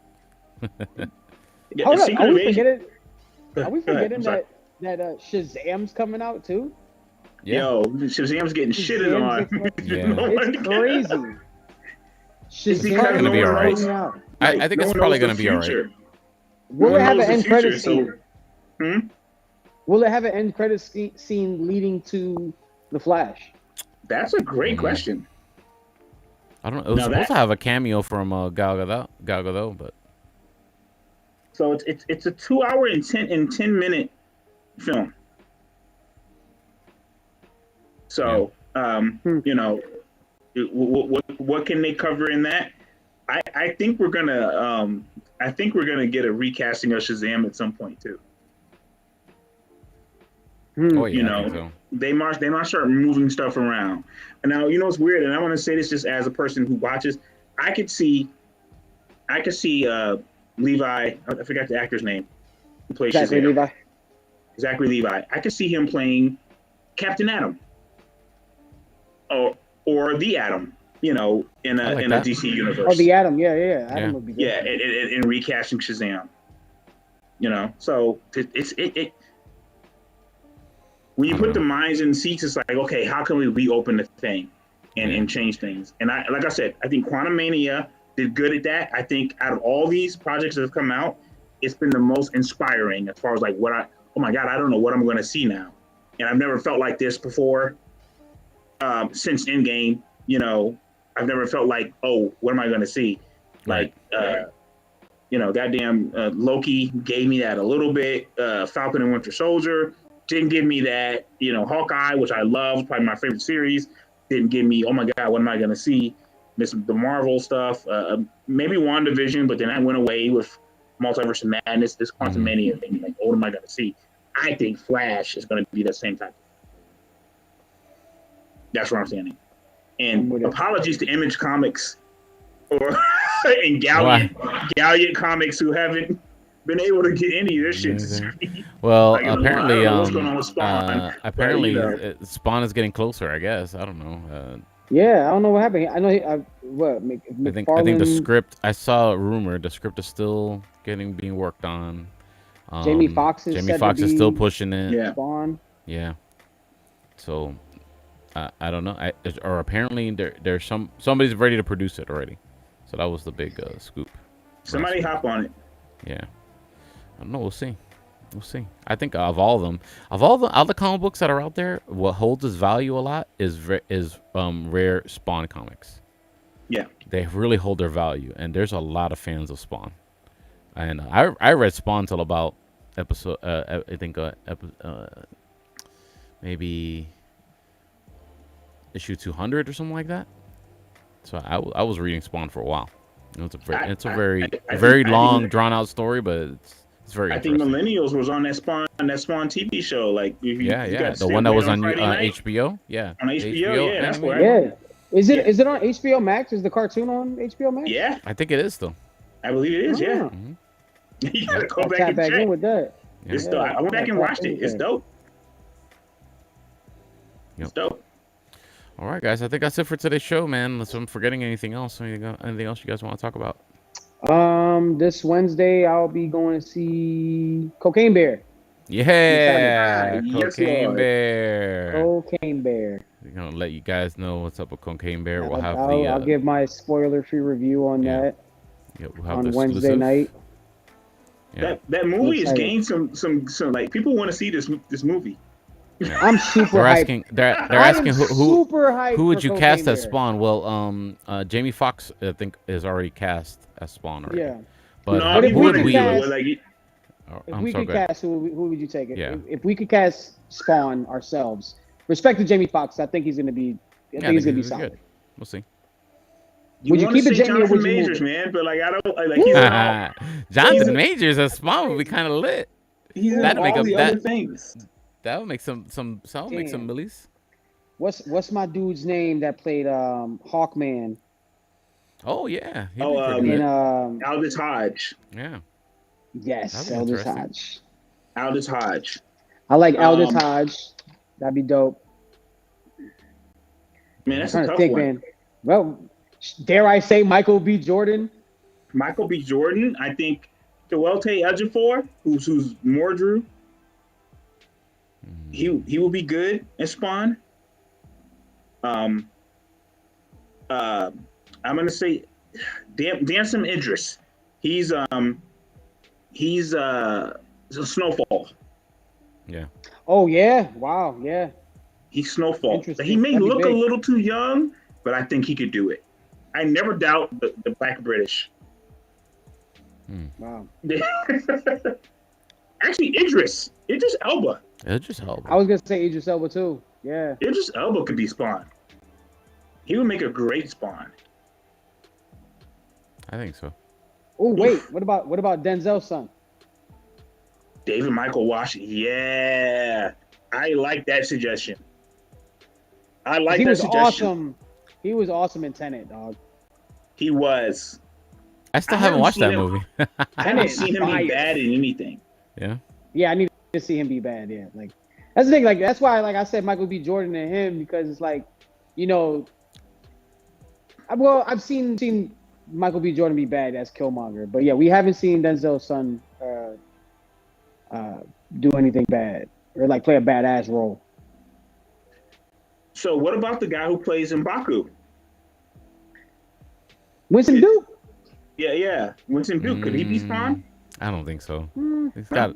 Hold up. Are we forgetting that Shazam's coming out too? Yeah. Yo, Shazam's getting shitted on. It's crazy. Shazam's gonna be all right. I think it's probably gonna be all right. Will it have an end credit scene? Will it have an end credit scene leading to the Flash? That's a great question. I don't know. It was supposed to have a cameo from Gal Gadot, but So it's a 2 hour and 10 minute film. So you know, what can they cover in that? I think we're gonna get a recasting of Shazam at some point too. Oh yeah, You know, I think so. they might start moving stuff around. And now, you know, it's weird, and I want to say this just as a person who watches. I could see Levi. I forgot the actor's name. Who plays Zachary Shazam. Levi. Zachary Levi. I could see him playing Captain Atom, or the Atom. You know, in a DC universe. Oh, the Atom. Yeah. Atom would be good. Yeah, and recasting Shazam. You know, so it. When you put the minds in seats, it's like, okay, how can we reopen the thing and change things? And like I said, I think Quantumania did good at that. I think out of all these projects that have come out, it's been the most inspiring as far as like oh my God, I don't know what I'm going to see now. And I've never felt like this before since Endgame. You know, I've never felt like, oh, what am I going to see? Like, you know, goddamn Loki gave me that a little bit. Falcon and Winter Soldier didn't give me that. You know, Hawkeye, which I love, probably my favorite series, didn't give me, oh my God, what am I going to see? The Marvel stuff, maybe WandaVision, but then I went away with Multiverse of Madness, this Quantumania thing. Like, what am I going to see? I think Flash is going to be the same type. That's where I'm standing. And apologies to Image Comics or and Galliant Comics who haven't been able to get any of this shit. Well, like, apparently, what's going on with Spawn? apparently, but, you know. Spawn is getting closer. I guess I don't know. Yeah, I don't know what happened. I know I think the script. I saw a rumor. The script is still being worked on. Jamie Foxx is still pushing it. Yeah. Spawn. Yeah. So, I don't know. Or apparently there's somebody's ready to produce it already. So that was the big scoop. Somebody hop on it. Yeah. I don't know. We'll see. I think of all of them, all the comic books that are out there, what holds its value a lot is rare Spawn comics. Yeah. They really hold their value, and there's a lot of fans of Spawn. And I read Spawn till about episode I think maybe issue 200 or something like that. So I was reading Spawn for a while. It's a very long, drawn out story, but it's very. I think Millennials was on that Spawn TV show. Like, the one that was on HBO. Yeah, on HBO. Yeah, that's where. Yeah, is it on HBO Max? Is the cartoon on HBO Max? Yeah, I think it is still. I believe it is. Yeah. Mm-hmm. You gotta go back tap and back check. in with that. It's dope. I went back and watched it. It's dope. It's dope. All right, guys. I think that's it for today's show, man. Unless I'm forgetting anything else. Anything else you guys want to talk about? This Wednesday I'll be going to see Cocaine Bear. Yeah, Yes, Cocaine Lord. Bear. Cocaine Bear. We're gonna let you guys know what's up with Cocaine Bear. We'll have I'll give my spoiler-free review on that. Yeah, we'll have on the Wednesday exclusive. night. Yeah. That movie has gained some like people want to see this movie. Yeah. I'm super hyped. They're asking who would you cast as Bear. Spawn? Well, Jamie Foxx I think is already cast as Spawn already. Yeah. But who would we? If we could cast, who would you take? If we could cast Spawn ourselves, respect to Jamie Foxx, I think he's gonna be. I think he's gonna be solid. Good. We'll see. Would you keep it Jamie or would you Majors, man? But like I don't like he's Jonathan Majors as Spawn would be kind of lit. That'd make up other things. That would make some millies. What's my dude's name that played Hawkman? Oh yeah. Aldous Hodge. Yeah. Yes, Aldous Hodge. Aldous Hodge. I like Aldous Hodge. That'd be dope. Man, that's a tough one. Man. Well, dare I say Michael B. Jordan? Michael B. Jordan. I think Tewelte Ejiofor, who's Mordru. He will be good at Spawn. I'm gonna say Damson Idris. He's Snowfall. Yeah. Oh yeah! Wow! Yeah. He's Snowfall. He may look a little too young, but I think he could do it. I never doubt the Black British. Wow. Actually, Idris Elba. Idris Elba. I was gonna say Idris Elba too. Yeah. Idris Elba could be Spawn. He would make a great Spawn. I think so. Oh wait, what about Denzel's son? David Michael Washington. Yeah, I like that suggestion. I like that suggestion. Awesome. He was awesome in Tenet, dog. He was. I still haven't watched that movie. I haven't seen him be bad in anything. Yeah. Yeah, I need to see him be bad. Yeah, like that's the thing. Like that's why, like I said, Michael B. Jordan and him, because it's like, you know, I've seen Michael B. Jordan be bad as Killmonger, but yeah, we haven't seen Denzel's son do anything bad or like play a badass role. So what about the guy who plays M'Baku? Winston Duke? Yeah. Winston Duke. Could he be Spawn? I don't think so. He's got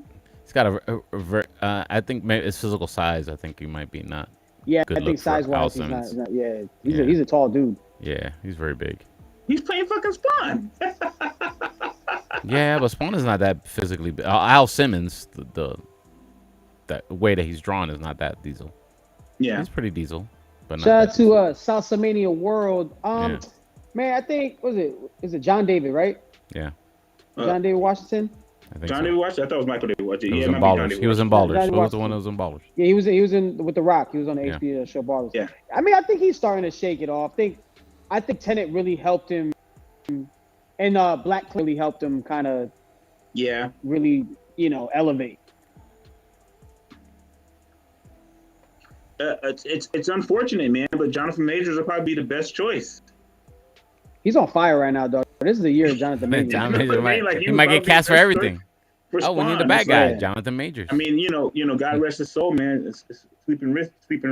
I think maybe his physical size. I think he might be not. Yeah, good I think size wise, he's not. Yeah, he's a tall dude. Yeah, he's very big. He's playing fucking Spawn. Yeah, but Spawn is not that physically. Al Simmons, the that way that he's drawn is not that diesel. Yeah, he's pretty diesel. But shout out to Salsa Mania World. Man, I think is it John David, right? Yeah. John David Washington. John David Washington. I thought it was Michael David Washington. He was in Ballers. He was in Ballers. He was the one that was in Ballers. Yeah, he was in with The Rock. He was on the HBO show Ballers. Yeah. I mean, I think he's starting to shake it off. I think Tenet really helped him, and Black clearly helped him kind of. Yeah. Really, elevate. It's unfortunate, man, but Jonathan Majors will probably be the best choice. He's on fire right now, dog. This is the year of Jonathan Majors. He might get cast for everything. For we need a bad guy, Jonathan Majors. I mean, God rest his soul, man. It's sleeping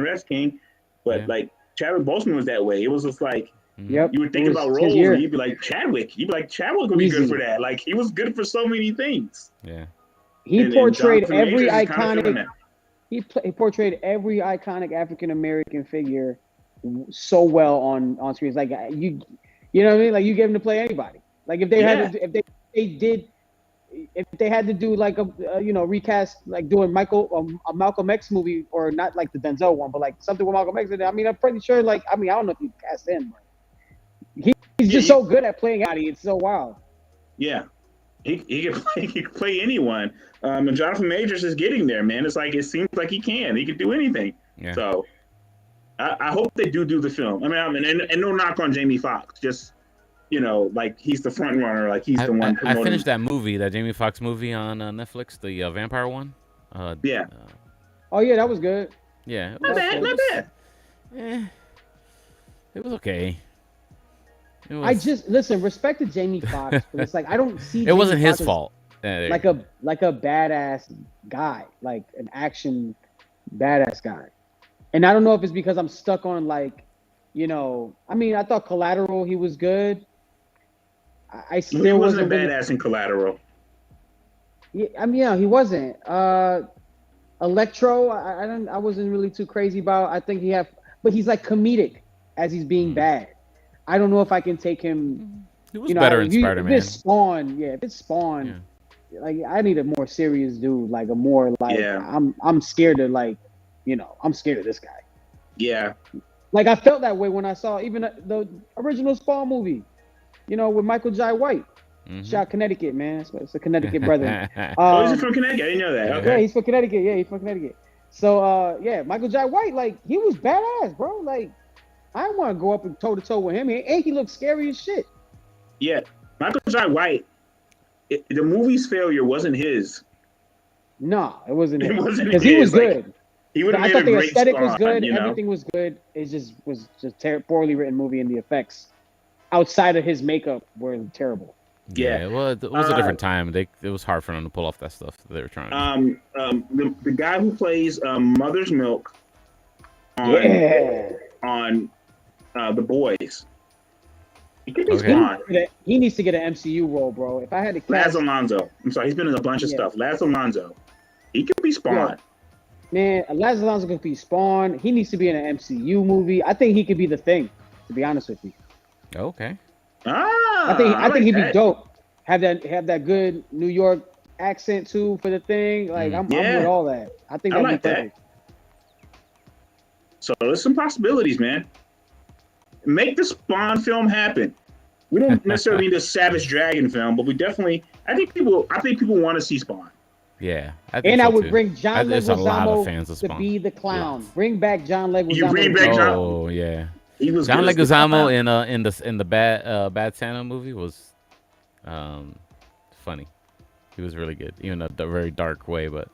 rest king. But like Chadwick Boseman was that way. It was just like you would think about roles, and you'd be like Chadwick. You'd be like Chadwick would be good for that. Like he was good for so many things. Yeah. He portrayed every iconic. He portrayed every iconic African American figure so well on screen. It's like you know what I mean? Like you gave him to play anybody. Like if they had to, if they had to do like a recast, like doing a Malcolm X movie, or not like the Denzel one, but like something with Malcolm X. I mean, I'm pretty sure. Like, I mean, I don't know if you cast him. But he's just so good at playing anybody. It's so wild. Yeah, he can play anyone. And Jonathan Majors is getting there, man. It's like it seems like he can do anything. Yeah. So I hope they do the film. I mean, and no knock on Jamie Foxx, just like he's the front runner, like he's the one. I finished that movie, that Jamie Foxx movie on Netflix, the vampire one. Yeah. Oh yeah, that was good. Yeah. Not bad. It was okay. I just respect to Jamie Foxx, but it's like I don't see. It wasn't his fault. Like a badass guy, like an action badass guy. And I don't know if it's because I'm stuck on I mean, I thought Collateral, he was good. I still he wasn't a badass in Collateral. Yeah, I mean, he wasn't. Electro, I wasn't really too crazy about. I think but he's like comedic as he's being bad. I don't know if I can take him. He was better in Spider-Man. If it's Spawn, like I need a more serious dude, like a more like I'm scared to I'm scared of this guy. Yeah. Like I felt that way when I saw even the original Spawn movie, with Michael Jai White. Shot Connecticut, man. It's a Connecticut brother. He's from Connecticut. I didn't know that. Okay. Yeah, he's from Connecticut. So Michael Jai White, like he was badass, bro. Like I want to go up and toe to toe with him, and he looked scary as shit. Yeah, Michael Jai White. The movie's failure wasn't his. No, it wasn't. It wasn't because he was good. Like, he would have made I thought a the great aesthetic Spawn, was good. Everything was good. It just was poorly written movie, and the effects outside of his makeup were terrible. Yeah, well, it was a different time. It was hard for them to pull off that stuff that they were trying to do. The guy who plays Mother's Milk on The Boys. He could be Spawn. He needs to get an MCU role, bro. If I had to Laz Alonso. I'm sorry, he's been in a bunch of stuff. Laz Alonso. He could be Spawn. Man, Laz Alonso could be Spawn. He needs to be in an MCU movie. I think he could be the Thing, to be honest with you. Okay. I think he'd be dope. have that good New York accent too for the thing. Like I'm with all that. I think that'd be perfect. That. So there's some possibilities, man. Make the Spawn film happen. We don't necessarily need a Savage Dragon film, but we definitely. I think people want to see Spawn. Yeah, I would bring John Leguizamo to be the clown. Yeah. Bring back John Leguizamo. You bring back John. Oh yeah, he was John Leguizamo in the Bad Santa movie was funny. He was really good, even a very dark way, but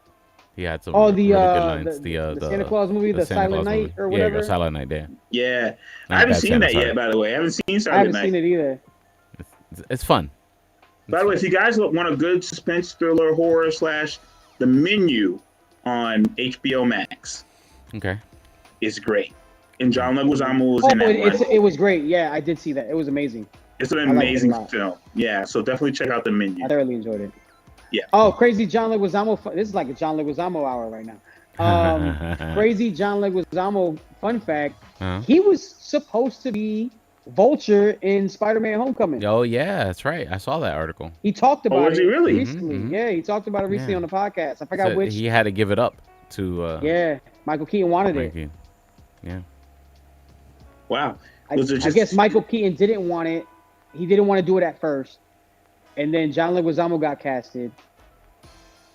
he had some really good lines. The Santa Claus movie, the Silent Night or whatever. Yeah, Silent Night. Yeah. I haven't seen that yet, by the way. I haven't seen Silent Night. I haven't seen it either. It's fun. By the way, if you guys want a good suspense thriller horror / The Menu on HBO Max. Okay. It's great. And John Leguizamo was in that. It was great. Yeah, I did see that. It was amazing. It's an amazing film. Yeah, so definitely check out The Menu. I thoroughly enjoyed it. Yeah. Oh, crazy John Leguizamo. This is like a John Leguizamo hour right now. Crazy John Leguizamo fun fact. He was supposed to be Vulture in Spider-Man Homecoming. Oh, yeah, that's right. I saw that article. He talked about was he really? recently. Mm-hmm. Yeah, he talked about it recently on the podcast. I forgot which. He had to give it up to... Michael Keaton wanted it. Yeah. Wow. I guess Michael Keaton didn't want it. He didn't want to do it at first. And then John Leguizamo got casted.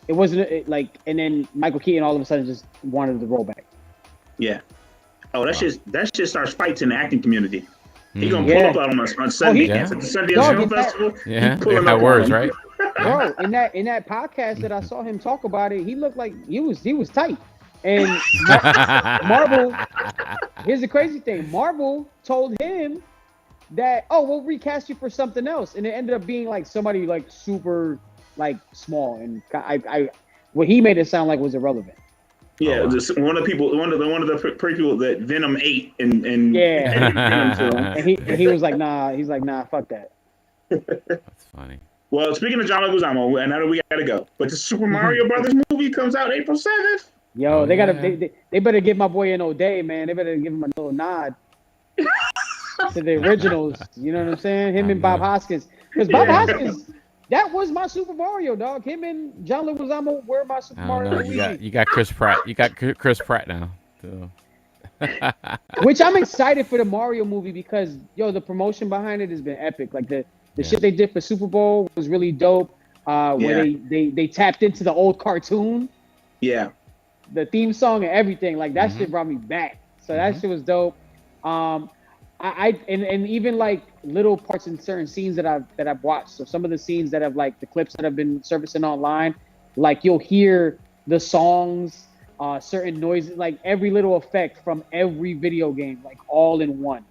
It wasn't and then Michael Keaton all of a sudden just wanted the role back. Yeah. Oh, that's just our fights in the acting community. He's gonna pull up on Sunday at the Sundance Film Festival. Yeah, that words, right? Bro, in that podcast that I saw him talk about it, he looked like he was tight. And Marvel, here's the crazy thing: Marvel told him that, we'll recast you for something else, and it ended up being like somebody like super like small, and what he made it sound like was irrelevant. Yeah, one of the people that Venom ate and and he was like, nah. He's like, nah, fuck that. That's funny. Well, speaking of John Leguizamo, and I know we gotta go, but the Super Mario Brothers movie comes out April 7th. Yo, they better give my boy an O'Day, man. They better give him a little nod to the originals. You know what I'm saying? Him and Bob Hoskins, because Bob Hoskins. That was my Super Mario, dog. Him and John Leguizamo were my Super Mario. You got Chris Pratt. You got Chris Pratt now. So. Which I'm excited for the Mario movie because the promotion behind it has been epic. Like the shit they did for Super Bowl was really dope. Where they tapped into the old cartoon. Yeah. The theme song and everything. Like that shit brought me back. So that shit was dope. And even like little parts in certain scenes that I've watched. So some of the scenes that have like the clips that have been surfacing online, like you'll hear the songs, certain noises, like every little effect from every video game, like all in one.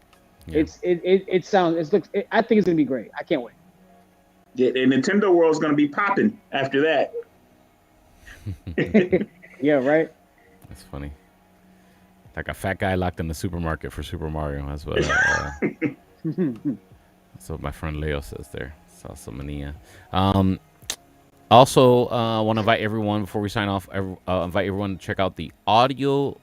Yeah. I think it's gonna be great. I can't wait. Yeah, and Nintendo World's gonna be popping after that. Yeah, right. That's funny. Like a fat guy locked in the supermarket for Super Mario. That's what. That's what my friend Leo says there. Salsamania. Also, want to invite everyone before we sign off. Invite everyone to check out the audio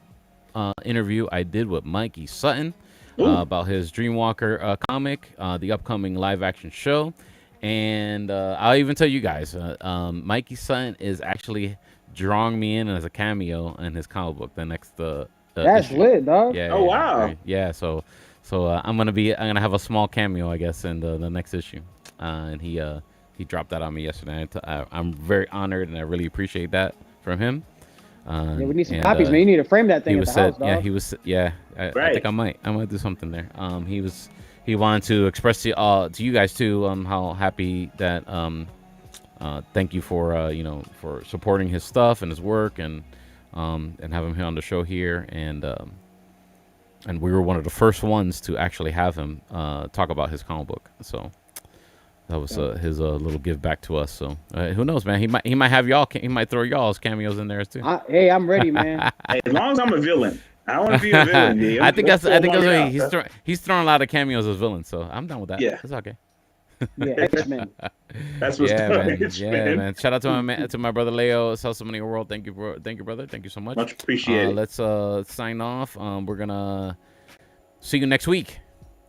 interview I did with Mikey Sutton about his Dreamwalker comic, the upcoming live action show, and I'll even tell you guys, Mikey Sutton is actually drawing me in as a cameo in his comic book. The next. That's issue. Lit, dog. Yeah. Oh wow. Yeah. So I'm gonna have a small cameo, I guess, in the next issue. And he dropped that on me yesterday. I'm very honored, and I really appreciate that from him. We need some copies, man. You need to frame that thing at the house, dog. Yeah, he was. Yeah, I think I might do something there. He wanted to express to you guys too how happy that thank you for for supporting his stuff and his work and have him here on the show here, and we were one of the first ones to actually have him talk about his comic book. So that was his little give back to us. So who knows, man? He might have y'all. He might throw y'all's cameos in there too. Hey, I'm ready, man. As long as I'm a villain, I want to be a villain. Dude. I think that's he's throwing a lot of cameos as villains. So I'm done with that. Yeah, it's okay. Yeah, X-Men. That's what's man. Shout out to my brother Leo, Salsamania World. Thank you, brother. Thank you so much. Much appreciated. Let's sign off. We're gonna see you next week.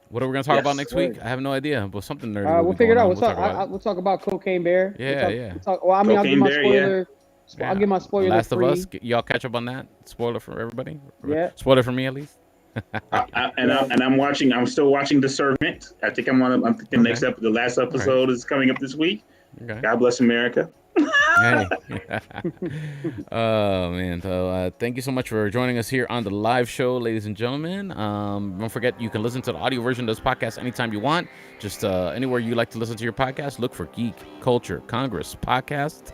What are we gonna talk about Yes. next week? I have no idea, but something nerdy. We'll figure it out. We'll talk about it. We'll talk about Cocaine Bear. Yeah. Well, I mean, I'll give my Cocaine spoiler. Yeah. I'll give my spoiler. Last of free. Us. Y'all catch up on that. Spoiler for everybody. Yeah. Spoiler for me at least. I'm still watching The Servant. I think I'm thinking the last episode is coming up this week. Okay. God bless America. Hey. Oh man. So thank you so much for joining us here on the live show, ladies and gentlemen. Don't forget you can listen to the audio version of this podcast anytime you want. Just anywhere you like to listen to your podcast, look for Geek Culture Congress podcast.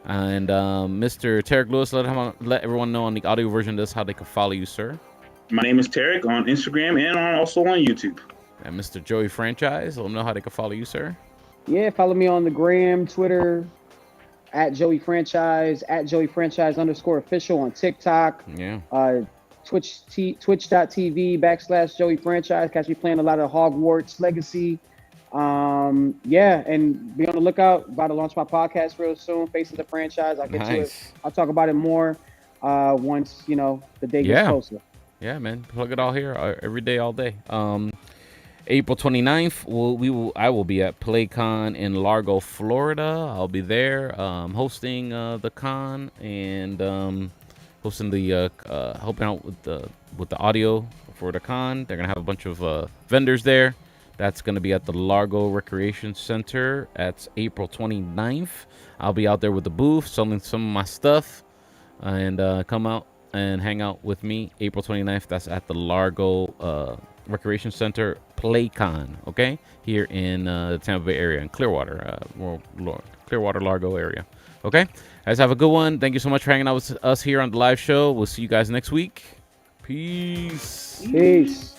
And Mr. Tarek Lewis, let everyone know on the audio version of this how they can follow you, sir. My name is Tarek on Instagram and also on YouTube. And Mr. Joey Franchise, let them know how they can follow you, sir. Yeah, follow me on the gram, Twitter, at Joey Franchise, at Joey Franchise _official on TikTok. Yeah. Twitch.tv/Joey Franchise. Catch me playing a lot of Hogwarts Legacy. Yeah, and be on the lookout. About to launch my podcast real soon, Face of the Franchise. I'll get to it. I'll talk about it more once the day gets closer. Yeah, man. Plug it all here every day, all day. April 29th, I will be at PlayCon in Largo, Florida. I'll be there hosting the con and hosting the helping out with the audio for the con. They're gonna have a bunch of vendors there. That's gonna be at the Largo Recreation Center. That's April 29th. I'll be out there with the booth selling some of my stuff, and come out and hang out with me April 29th. That's at the Largo Recreation Center PlayCon, okay? Here in the Tampa Bay area, in Clearwater, Clearwater, Largo area, okay? Guys, have a good one. Thank you so much for hanging out with us here on the live show. We'll see you guys next week. Peace. Peace.